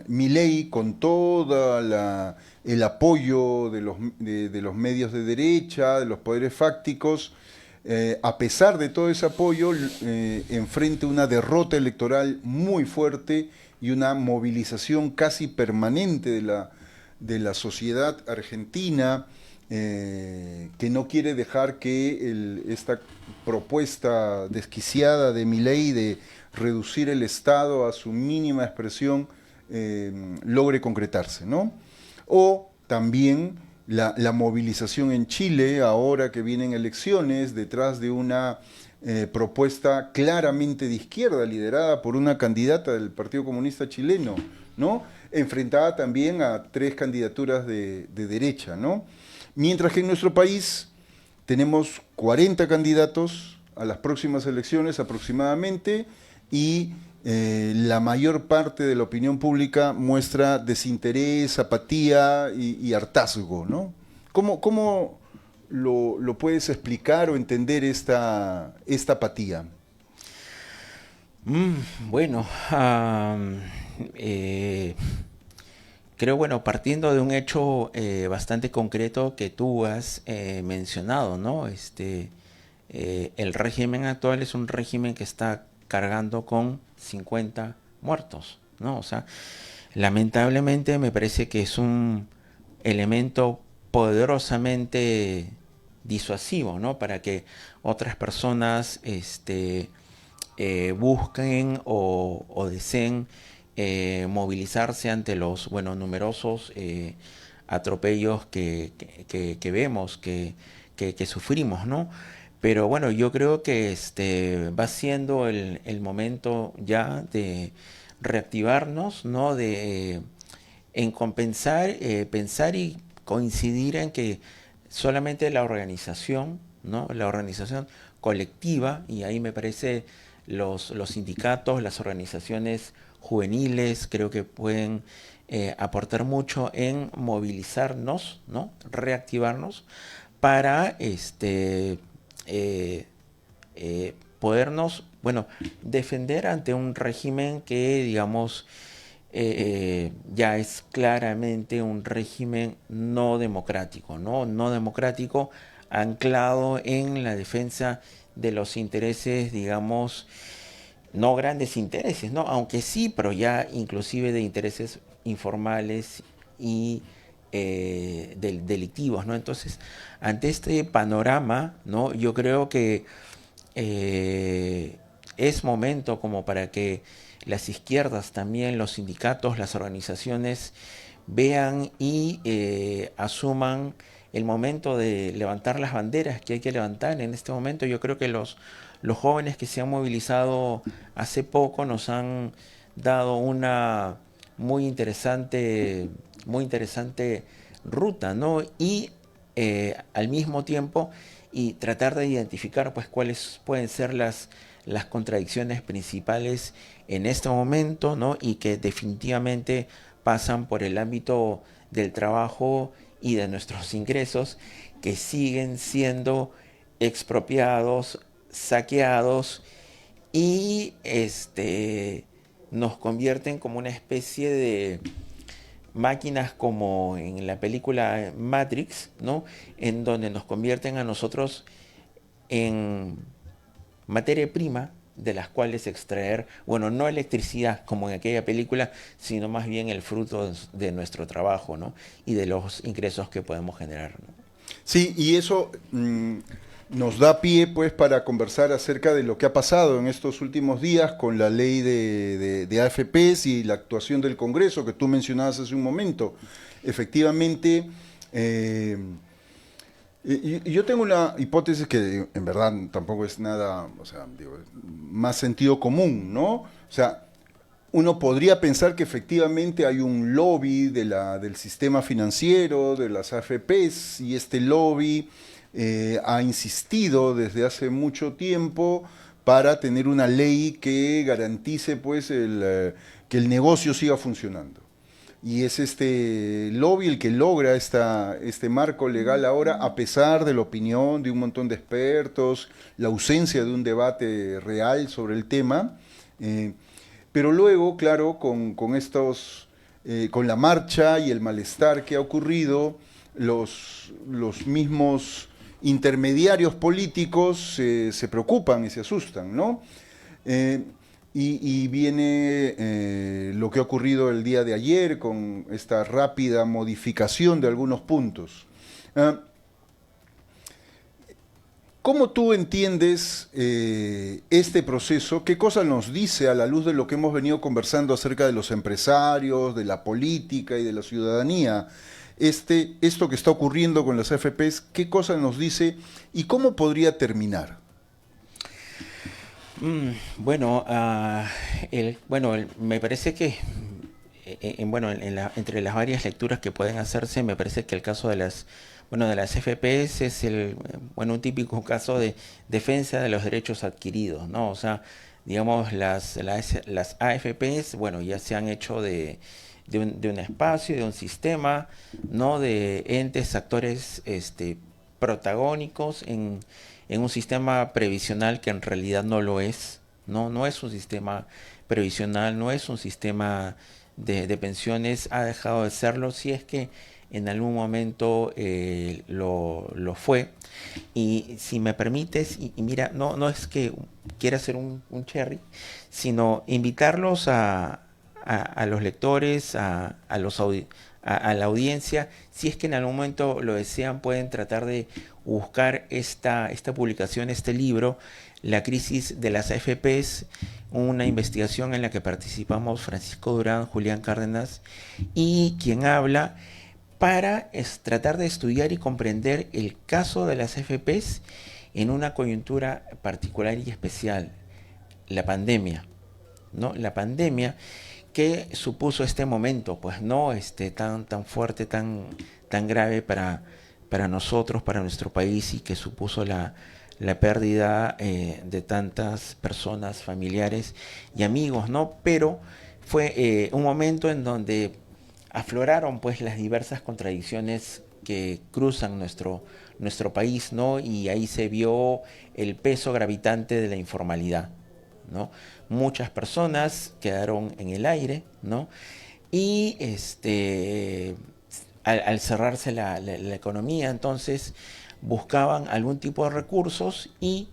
Milei, con todo el apoyo de los medios de derecha, de los poderes fácticos, a pesar de todo ese apoyo, enfrenta una derrota electoral muy fuerte y una movilización casi permanente de la sociedad argentina, que no quiere dejar que esta propuesta desquiciada de Milei de reducir el Estado a su mínima expresión logre concretarse, ¿no? O también la movilización en Chile, ahora que vienen elecciones, detrás de una propuesta claramente de izquierda, liderada por una candidata del Partido Comunista Chileno, ¿no? Enfrentada también a 3 candidaturas de derecha, ¿no? Mientras que en nuestro país tenemos 40 candidatos a las próximas elecciones aproximadamente, y la mayor parte de la opinión pública muestra desinterés, apatía y hartazgo, ¿no? ¿Cómo lo puedes explicar o entender esta apatía? Bueno, creo, bueno, partiendo de un hecho bastante concreto que tú has mencionado, ¿no? El régimen actual es un régimen que está cargando con 50 muertos, ¿no? O sea, lamentablemente me parece que es un elemento poderosamente disuasivo, ¿no? Para que otras personas busquen o deseen movilizarse ante los, bueno, numerosos atropellos que vemos, que sufrimos, ¿no? Pero bueno, yo creo que va siendo el momento ya de reactivarnos, ¿no? En compensar, pensar y coincidir en que solamente la organización, ¿no? La organización colectiva, y ahí me parece los sindicatos, las organizaciones juveniles, creo que pueden aportar mucho en movilizarnos, ¿no? Reactivarnos para podernos, bueno, defender ante un régimen que, digamos, ya es claramente un régimen no democrático, ¿no? No democrático, anclado en la defensa de los intereses, digamos, no grandes intereses, ¿no? Aunque sí, pero ya inclusive de intereses informales y delictivos, ¿no? Entonces, ante este panorama, ¿no? Yo creo que es momento como para que las izquierdas también, los sindicatos, las organizaciones vean y asuman el momento de levantar las banderas que hay que levantar en este momento. Yo creo que los jóvenes que se han movilizado hace poco nos han dado una muy interesante ruta, ¿no? Y al mismo tiempo y tratar de identificar pues cuáles pueden ser las contradicciones principales en este momento, ¿no? Y que definitivamente pasan por el ámbito del trabajo y de nuestros ingresos que siguen siendo expropiados, saqueados y nos convierten como una especie de máquinas como en la película Matrix, ¿no? En donde nos convierten a nosotros en materia prima de las cuales extraer, bueno, no electricidad como en aquella película, sino más bien el fruto de nuestro trabajo, ¿no? Y de los ingresos que podemos generar, ¿no? Sí, y eso nos da pie pues para conversar acerca de lo que ha pasado en estos últimos días con la ley de AFPs y la actuación del Congreso que tú mencionabas hace un momento. Efectivamente, y yo tengo una hipótesis que en verdad tampoco es nada, o sea, digo, más sentido común, ¿no? O sea, uno podría pensar que efectivamente hay un lobby del sistema financiero, de las AFPs, y este lobby ha insistido desde hace mucho tiempo para tener una ley que garantice pues, que el negocio siga funcionando. Y es este lobby el que logra este marco legal ahora, a pesar de la opinión de un montón de expertos, la ausencia de un debate real sobre el tema. Pero luego, claro, con la marcha y el malestar que ha ocurrido, los mismos intermediarios políticos se preocupan y se asustan, ¿no? Y viene lo que ha ocurrido el día de ayer con esta rápida modificación de algunos puntos. ¿Cómo tú entiendes este proceso? ¿Qué cosa nos dice a la luz de lo que hemos venido conversando acerca de los empresarios, de la política y de la ciudadanía? Esto que está ocurriendo con las AFPs, ¿qué cosa nos dice y cómo podría terminar? Bueno, me parece que entre las varias lecturas que pueden hacerse, me parece que el caso de las FPS es un típico caso de defensa de los derechos adquiridos, ¿no? O sea, digamos, las AFPs, bueno, ya se han hecho de un espacio, de un sistema, ¿no? De entes, actores, protagónicos en un sistema previsional que en realidad no lo es, no es un sistema previsional, no es un sistema de pensiones, ha dejado de serlo, si es que en algún momento lo fue. Y si me permites, y mira, no es que quiera hacer un cherry, sino invitarlos a los lectores, a la audiencia, si es que en algún momento lo desean, pueden tratar de buscar esta publicación, este libro, La crisis de las AFPs, una investigación en la que participamos Francisco Durán, Julián Cárdenas y quien habla para tratar de estudiar y comprender el caso de las AFPs en una coyuntura particular y especial, la pandemia, ¿no? La pandemia que supuso este momento, pues no tan fuerte, tan grave para nosotros, para nuestro país, y que supuso la pérdida de tantas personas, familiares y amigos, ¿no? Pero fue un momento en donde afloraron pues las diversas contradicciones que cruzan nuestro país, ¿no? Y ahí se vio el peso gravitante de la informalidad, ¿no? Muchas personas quedaron en el aire, ¿no? Y al cerrarse la economía, entonces buscaban algún tipo de recursos y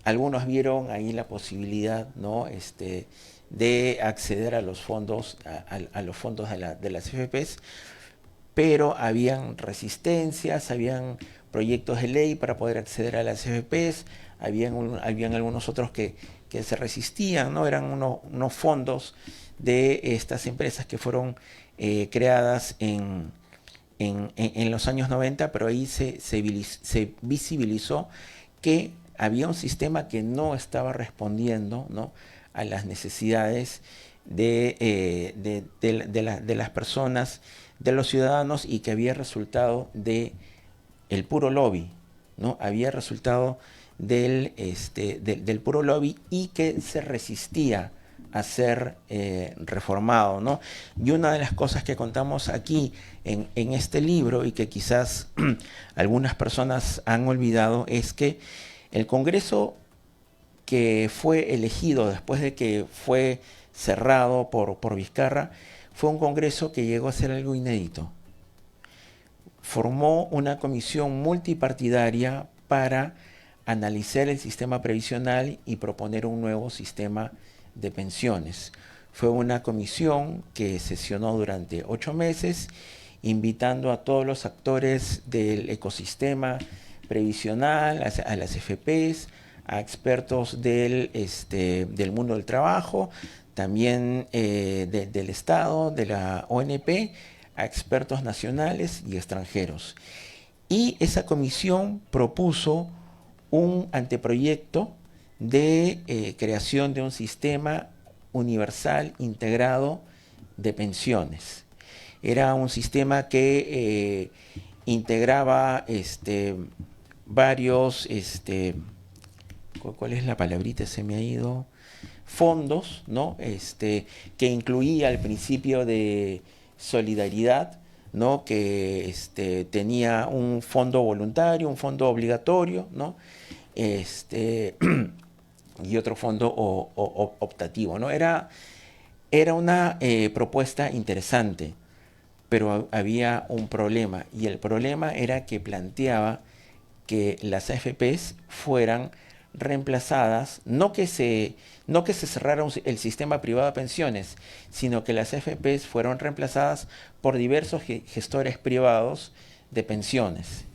algunos vieron ahí la posibilidad, ¿no? De acceder a los fondos, a los fondos de las FPs, pero habían resistencias, habían proyectos de ley para poder acceder a las AFPs, habían algunos otros que se resistían, ¿no? Eran unos fondos de estas empresas que fueron creadas en los años 90, pero ahí se visibilizó que había un sistema que no estaba respondiendo, ¿no?, a las necesidades de las personas, de los ciudadanos, y que había resultado de el puro lobby, ¿no? Había resultado del puro lobby, y que se resistía a ser reformado, ¿no? Y una de las cosas que contamos aquí en este libro, y que quizás algunas personas han olvidado, es que el Congreso que fue elegido después de que fue cerrado por Vizcarra fue un Congreso que llegó a ser algo inédito. Formó una comisión multipartidaria para analizar el sistema previsional y proponer un nuevo sistema de pensiones. Fue una comisión que sesionó durante 8 meses, invitando a todos los actores del ecosistema previsional, a las FPs, a expertos del mundo del trabajo, también del Estado, de la ONP, a expertos nacionales y extranjeros. Y esa comisión propuso un anteproyecto de creación de un sistema universal integrado de pensiones. Era un sistema que integraba varios, ¿cuál es la palabrita? Se me ha ido. Fondos, ¿no? Que incluía el principio de solidaridad, ¿no? Que tenía un fondo voluntario, un fondo obligatorio, ¿no? Y otro fondo optativo, ¿no? Era una propuesta interesante, pero había un problema, y el problema era que planteaba que las AFPs fueran reemplazadas, no que se cerrara el sistema privado de pensiones, sino que las AFPs fueron reemplazadas por diversos gestores privados de pensiones.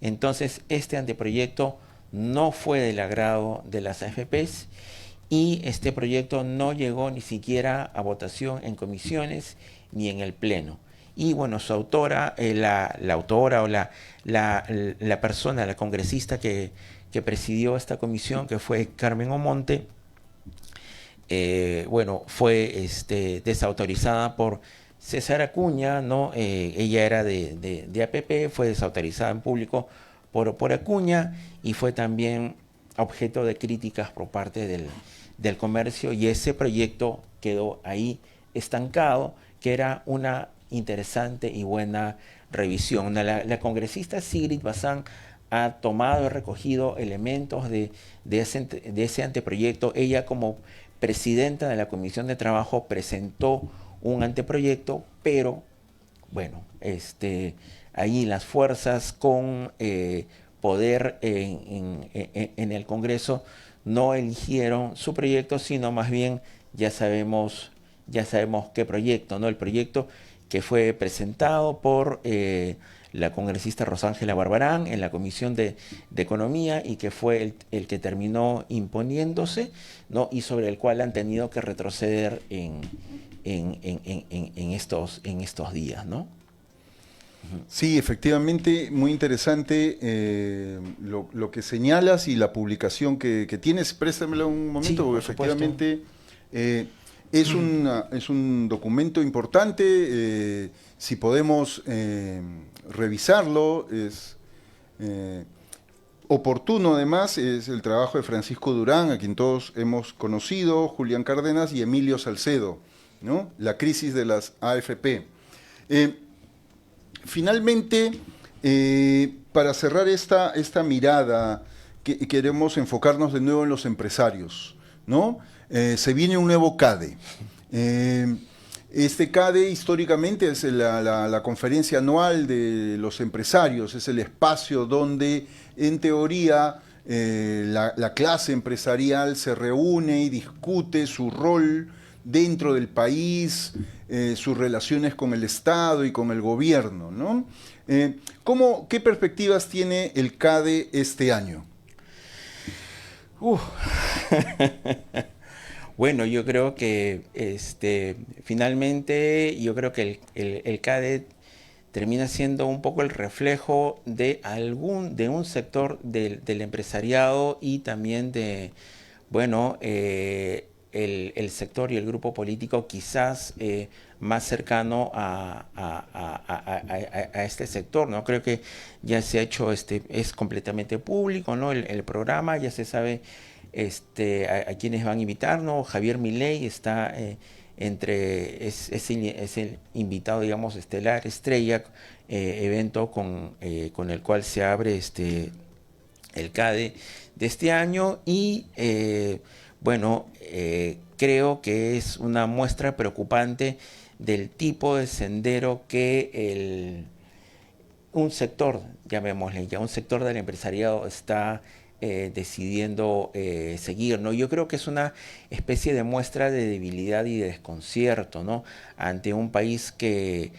Entonces, este anteproyecto no fue del agrado de las AFPs, y este proyecto no llegó ni siquiera a votación en comisiones ni en el Pleno. Y bueno, su autora, la autora o la persona, la congresista que presidió esta comisión, que fue Carmen Omonte, bueno, fue desautorizada por César Acuña, ¿no? Ella era de APP, fue desautorizada en público por Acuña, y fue también objeto de críticas por parte del comercio, y ese proyecto quedó ahí estancado, que era una interesante y buena revisión. La congresista Sigrid Bazán ha tomado y recogido elementos de ese anteproyecto. Ella, como presidenta de la Comisión de Trabajo, presentó un anteproyecto, pero bueno, ahí las fuerzas con poder en el Congreso no eligieron su proyecto, sino más bien ya sabemos qué proyecto, ¿no? El proyecto que fue presentado por la congresista Rosángela Barbarán en la Comisión de Economía, y que fue el que terminó imponiéndose, ¿no? Y sobre el cual han tenido que retroceder en estos días, ¿no? Sí, efectivamente, muy interesante lo que señalas y la publicación que tienes. Préstamela un momento, Sí, porque efectivamente es un documento importante. Si podemos revisarlo, es oportuno. Además, es el trabajo de Francisco Durán, a quien todos hemos conocido, Julián Cárdenas y Emilio Salcedo, ¿no? La crisis de las AFP. Finalmente, para cerrar esta mirada, queremos enfocarnos de nuevo en los empresarios, ¿no? Se viene un nuevo CADE. Este CADE históricamente es la conferencia anual de los empresarios, es el espacio donde, en teoría, la clase empresarial se reúne y discute su rol dentro del país, sus relaciones con el Estado y con el gobierno, ¿no? ¿Qué perspectivas tiene el CADE este año? Bueno, yo creo que finalmente yo creo que el CADE termina siendo un poco el reflejo de un sector del empresariado y también de, bueno, el sector y el grupo político quizás más cercano a este sector, ¿no? Creo que ya se ha hecho, es completamente público, ¿no? El programa, ya se sabe a quienes van a invitar, ¿no? Javier Milei está es el invitado, digamos, estelar, estrella, evento con el cual se abre el CADE de este año y bueno, creo que es una muestra preocupante del tipo de sendero que un sector, llamémosle ya, un sector del empresariado está decidiendo seguir, ¿no? Yo creo que es una especie de muestra de debilidad y de desconcierto, ¿no? Ante un país que,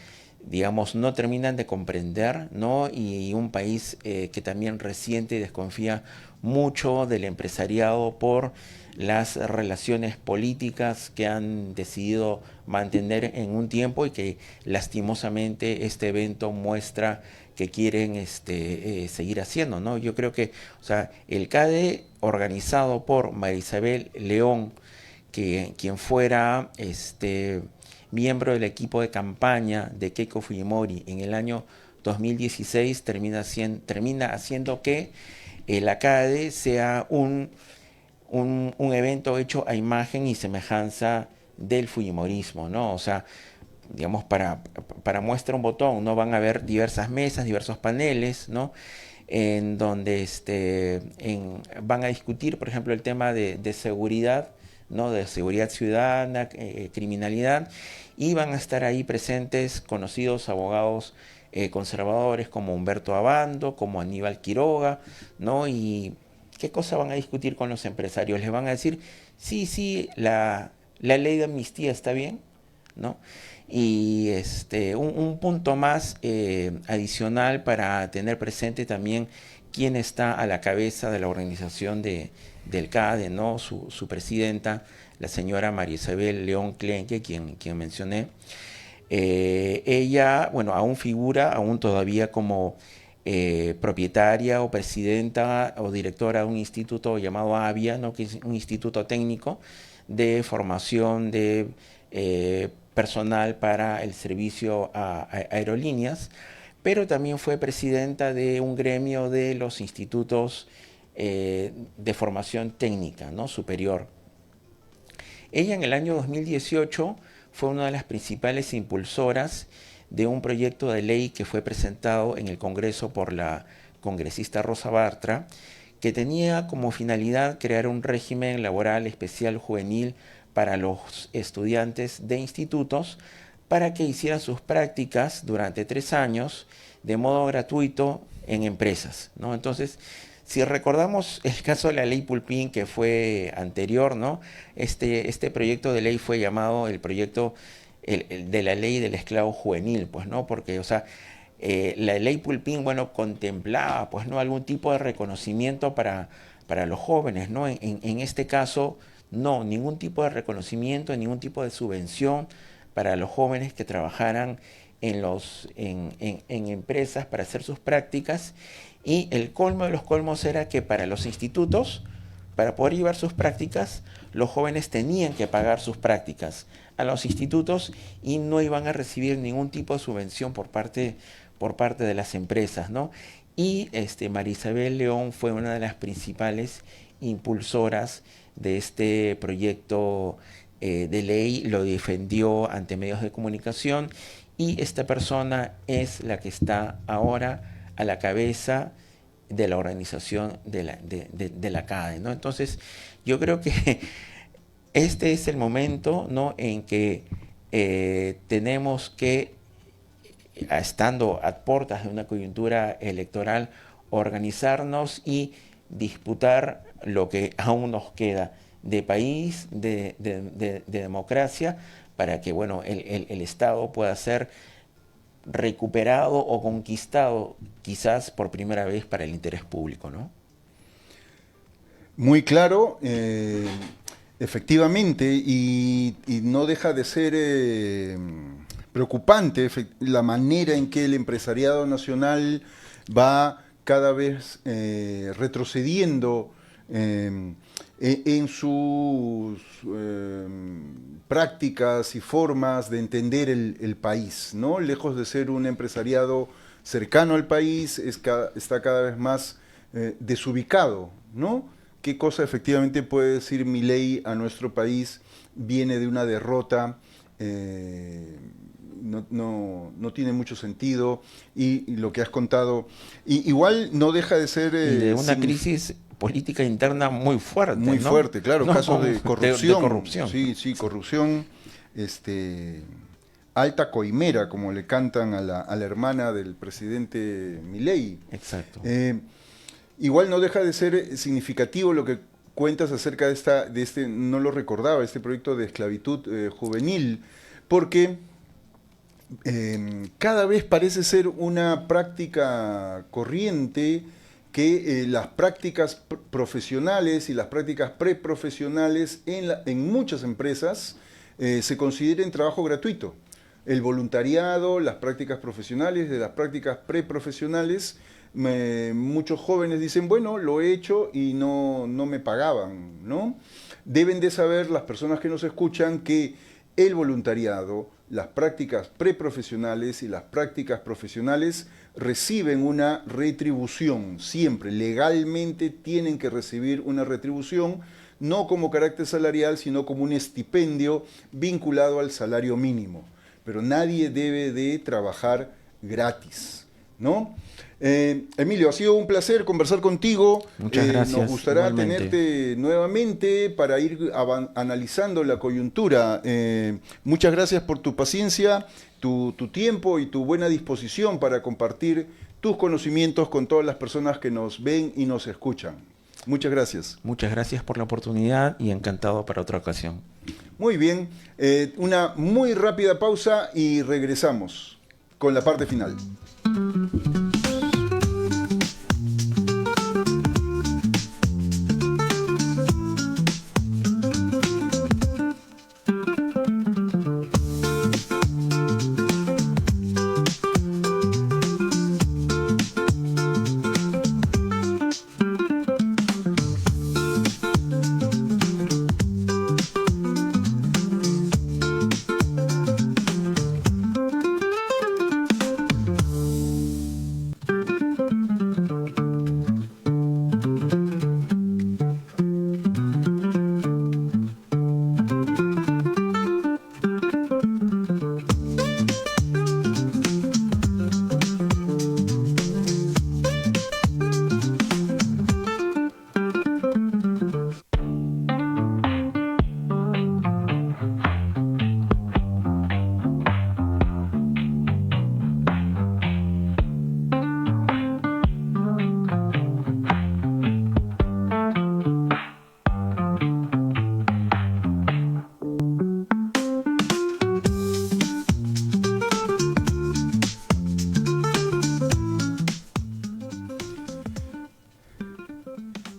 digamos, no terminan de comprender, ¿no? Y un país que también resiente y desconfía mucho del empresariado por las relaciones políticas que han decidido mantener en un tiempo y que lastimosamente este evento muestra que quieren seguir haciendo, ¿no? Yo creo que, o sea, el CADE organizado por María Isabel León, quien fuera miembro del equipo de campaña de Keiko Fujimori en el año 2016, termina haciendo que el ACADE sea un evento hecho a imagen y semejanza del Fujimorismo, ¿no? O sea, digamos, para muestra un botón, ¿no? Van a haber diversas mesas, diversos paneles, ¿no? En donde van a discutir, por ejemplo, el tema de seguridad, ¿no? De seguridad ciudadana, criminalidad, y van a estar ahí presentes conocidos abogados conservadores como Humberto Abando, como Aníbal Quiroga, ¿no? Y ¿qué cosa van a discutir con los empresarios? Les van a decir, sí, sí, la ley de amnistía está bien, ¿no? Y un punto más adicional para tener presente también quién está a la cabeza de la organización del CADE, ¿no? Su presidenta, la señora María Isabel León Clenque, quien mencioné. Ella, bueno, aún todavía como propietaria o presidenta o directora de un instituto llamado AVIA, ¿no? Que es un instituto técnico de formación de personal para el servicio a aerolíneas, pero también fue presidenta de un gremio de los institutos de formación técnica, ¿no? Superior. Ella en el año 2018 fue una de las principales impulsoras de un proyecto de ley que fue presentado en el Congreso por la congresista Rosa Bartra, que tenía como finalidad crear un régimen laboral especial juvenil para los estudiantes de institutos para que hicieran sus prácticas durante 3 años de modo gratuito en empresas, ¿no? Entonces, si recordamos el caso de la ley Pulpín que fue anterior, ¿no? Este proyecto de ley fue llamado el proyecto de la ley del esclavo juvenil, pues, ¿no? Porque, o sea, la ley Pulpín, bueno, contemplaba, pues, ¿no? Algún tipo de reconocimiento para los jóvenes, ¿no? En este caso, no, ningún tipo de reconocimiento, ningún tipo de subvención para los jóvenes que trabajaran en empresas para hacer sus prácticas. Y el colmo de los colmos era que para los institutos, para poder llevar sus prácticas, los jóvenes tenían que pagar sus prácticas a los institutos y no iban a recibir ningún tipo de subvención por parte de las empresas, ¿no? Y María Isabel León fue una de las principales impulsoras de este proyecto de ley, lo defendió ante medios de comunicación y esta persona es la que está ahora a la cabeza de la organización de la CADE, ¿no? Entonces, yo creo que este es el momento, ¿no? En que tenemos que, estando a puertas de una coyuntura electoral, organizarnos y disputar lo que aún nos queda de país, de democracia, para que bueno, el Estado pueda ser recuperado o conquistado quizás por primera vez para el interés público, ¿no? Muy claro, efectivamente, y no deja de ser preocupante la manera en que el empresariado nacional va cada vez retrocediendo en sus prácticas y formas de entender el país, ¿no? Lejos de ser un empresariado cercano al país, está cada vez más desubicado, ¿no? ¿Qué cosa efectivamente puede decir Milei a nuestro país? Viene de una derrota, no tiene mucho sentido, y lo que has contado, igual no deja de ser... y de una crisis política interna muy fuerte, muy ¿no? fuerte, claro, No, casos de corrupción. de corrupción. Sí, corrupción, alta coimera, como le cantan a la hermana del presidente Milei. Exacto. Igual no deja de ser significativo lo que cuentas acerca de este, no lo recordaba, este proyecto de esclavitud juvenil, porque cada vez parece ser una práctica corriente que las prácticas profesionales y las prácticas preprofesionales en muchas empresas se consideren trabajo gratuito. El voluntariado, las prácticas profesionales, de las prácticas preprofesionales, muchos jóvenes dicen, bueno, lo he hecho y no me pagaban, ¿no? Deben de saber las personas que nos escuchan que el voluntariado, las prácticas preprofesionales y las prácticas profesionales reciben una retribución, siempre, legalmente tienen que recibir una retribución, no como carácter salarial, sino como un estipendio vinculado al salario mínimo. Pero nadie debe de trabajar gratis, ¿no? Emilio, ha sido un placer conversar contigo. Muchas gracias. Nos gustará igualmente tenerte nuevamente para ir analizando la coyuntura. Muchas gracias por tu paciencia, tu tiempo y tu buena disposición para compartir tus conocimientos con todas las personas que nos ven y nos escuchan. Muchas gracias. Muchas gracias por la oportunidad y encantado para otra ocasión. Muy bien, una muy rápida pausa y regresamos con la parte final.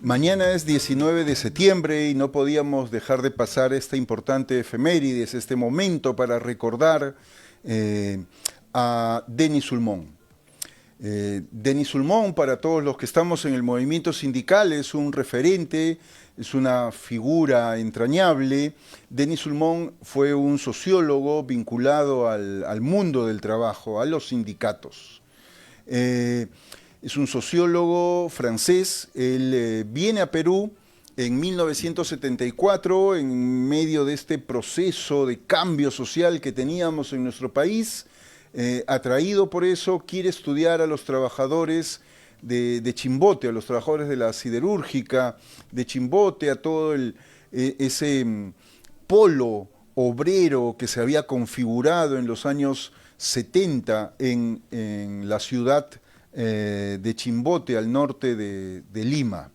Mañana es 19 de septiembre y no podíamos dejar de pasar esta importante efemérides, este momento para recordar a Denis Sulmón. Denis Sulmón, para todos los que estamos en el movimiento sindical, es un referente, es una figura entrañable. Denis Sulmón fue un sociólogo vinculado al mundo del trabajo, a los sindicatos. Es un sociólogo francés, él viene a Perú en 1974 en medio de este proceso de cambio social que teníamos en nuestro país, atraído por eso, quiere estudiar a los trabajadores de Chimbote, a los trabajadores de la siderúrgica de Chimbote, a todo ese polo obrero que se había configurado en los años 70 en la ciudad de Chimbote, al norte de Lima.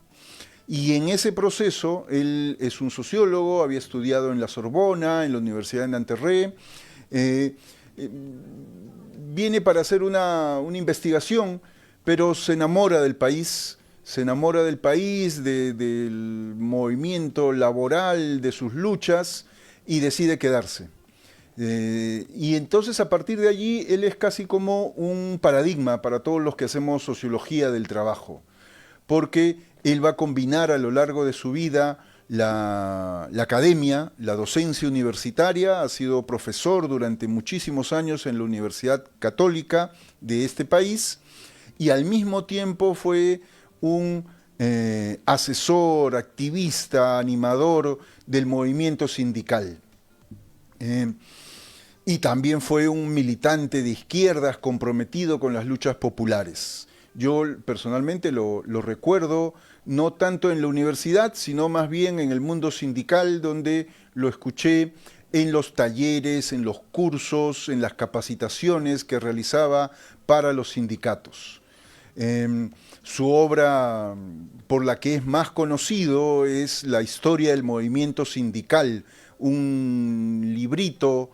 Y en ese proceso, él es un sociólogo, había estudiado en la Sorbona, en la Universidad de Nanterre, viene para hacer una investigación, pero se enamora del país, del movimiento laboral, de sus luchas, y decide quedarse. Y entonces a partir de allí él es casi como un paradigma para todos los que hacemos sociología del trabajo, porque él va a combinar a lo largo de su vida la academia, la docencia universitaria, ha sido profesor durante muchísimos años en la Universidad Católica de este país, y al mismo tiempo fue un asesor, activista, animador del movimiento sindical. Y también fue un militante de izquierdas comprometido con las luchas populares. Yo personalmente lo recuerdo no tanto en la universidad, sino más bien en el mundo sindical, donde lo escuché en los talleres, en los cursos, en las capacitaciones que realizaba para los sindicatos. Su obra por la que es más conocido es La historia del movimiento sindical, un librito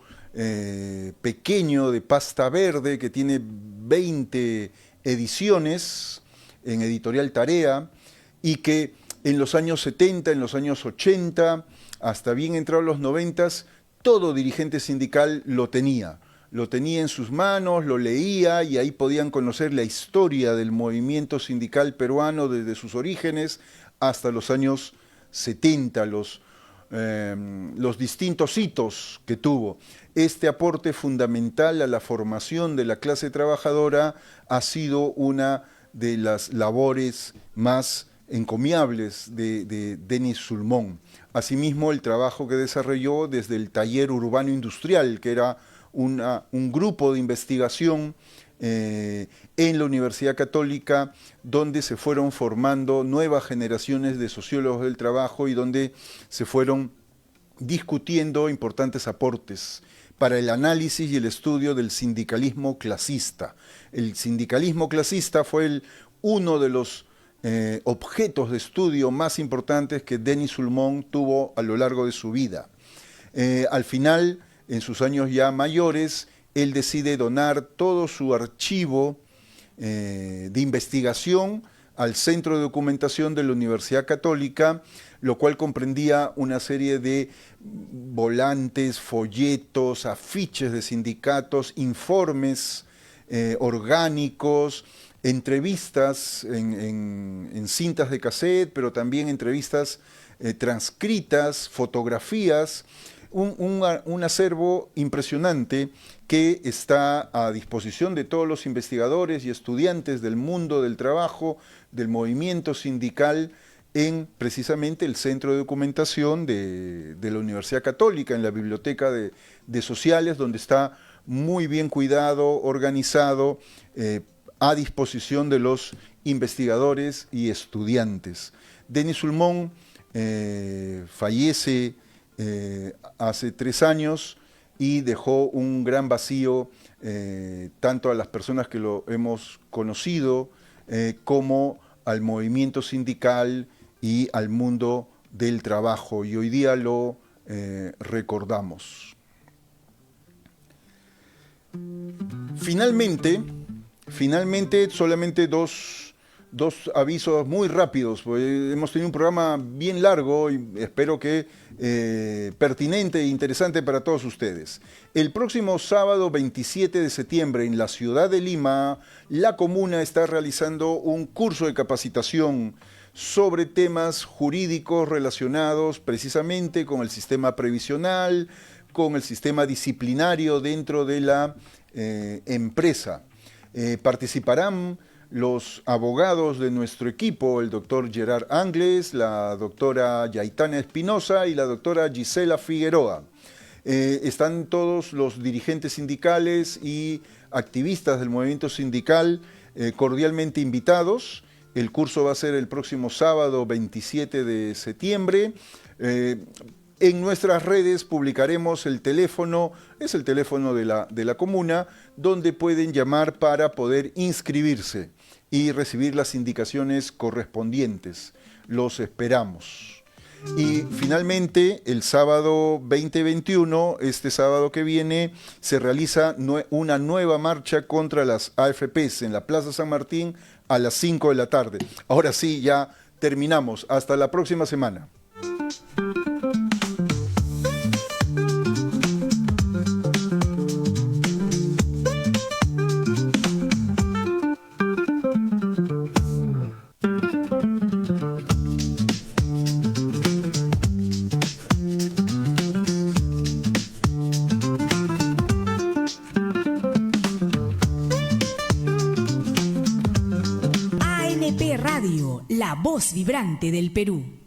pequeño de pasta verde que tiene 20 ediciones en Editorial Tarea, y que en los años 70, en los años 80, hasta bien entrados los 90, todo dirigente sindical lo tenía en sus manos, lo leía, y ahí podían conocer la historia del movimiento sindical peruano desde sus orígenes hasta los años 70, los distintos hitos que tuvo. Este aporte fundamental a la formación de la clase trabajadora ha sido una de las labores más encomiables de Denis Sulmón. Asimismo, el trabajo que desarrolló desde el taller urbano industrial, que era un grupo de investigación en la Universidad Católica, donde se fueron formando nuevas generaciones de sociólogos del trabajo y donde se fueron discutiendo importantes aportes para el análisis y el estudio del sindicalismo clasista. El sindicalismo clasista fue uno de los objetos de estudio más importantes que Denis Sulmón tuvo a lo largo de su vida. Al final, en sus años ya mayores, él decide donar todo su archivo de investigación al Centro de Documentación de la Universidad Católica, lo cual comprendía una serie de volantes, folletos, afiches de sindicatos, informes orgánicos, entrevistas en cintas de cassette, pero también entrevistas transcritas, fotografías, un acervo impresionante que está a disposición de todos los investigadores y estudiantes del mundo del trabajo, del movimiento sindical, en precisamente el Centro de Documentación de la Universidad Católica, en la Biblioteca de Sociales, donde está muy bien cuidado, organizado, a disposición de los investigadores y estudiantes. Denis Sulmón fallece hace 3 años y dejó un gran vacío tanto a las personas que lo hemos conocido como al movimiento sindical y al mundo del trabajo, y hoy día lo recordamos. Finalmente, solamente dos avisos muy rápidos, porque hemos tenido un programa bien largo y espero que pertinente e interesante para todos ustedes. El próximo sábado 27 de septiembre en la ciudad de Lima, la comuna está realizando un curso de capacitación sobre temas jurídicos relacionados precisamente con el sistema previsional, con el sistema disciplinario dentro de la empresa. Participarán los abogados de nuestro equipo, el doctor Gerard Angles, la doctora Yaitana Espinosa y la doctora Gisela Figueroa. Están todos los dirigentes sindicales y activistas del movimiento sindical cordialmente invitados. El curso va a ser el próximo sábado 27 de septiembre. En nuestras redes publicaremos el teléfono, es el teléfono de la comuna, donde pueden llamar para poder inscribirse y recibir las indicaciones correspondientes. los esperamos. Y finalmente, el sábado 20-21, este sábado que viene, se realiza una nueva marcha contra las AFPs en la Plaza San Martín a las 5 de la tarde. Ahora sí, ya terminamos. Hasta la próxima semana. ANP Radio, la voz vibrante del Perú.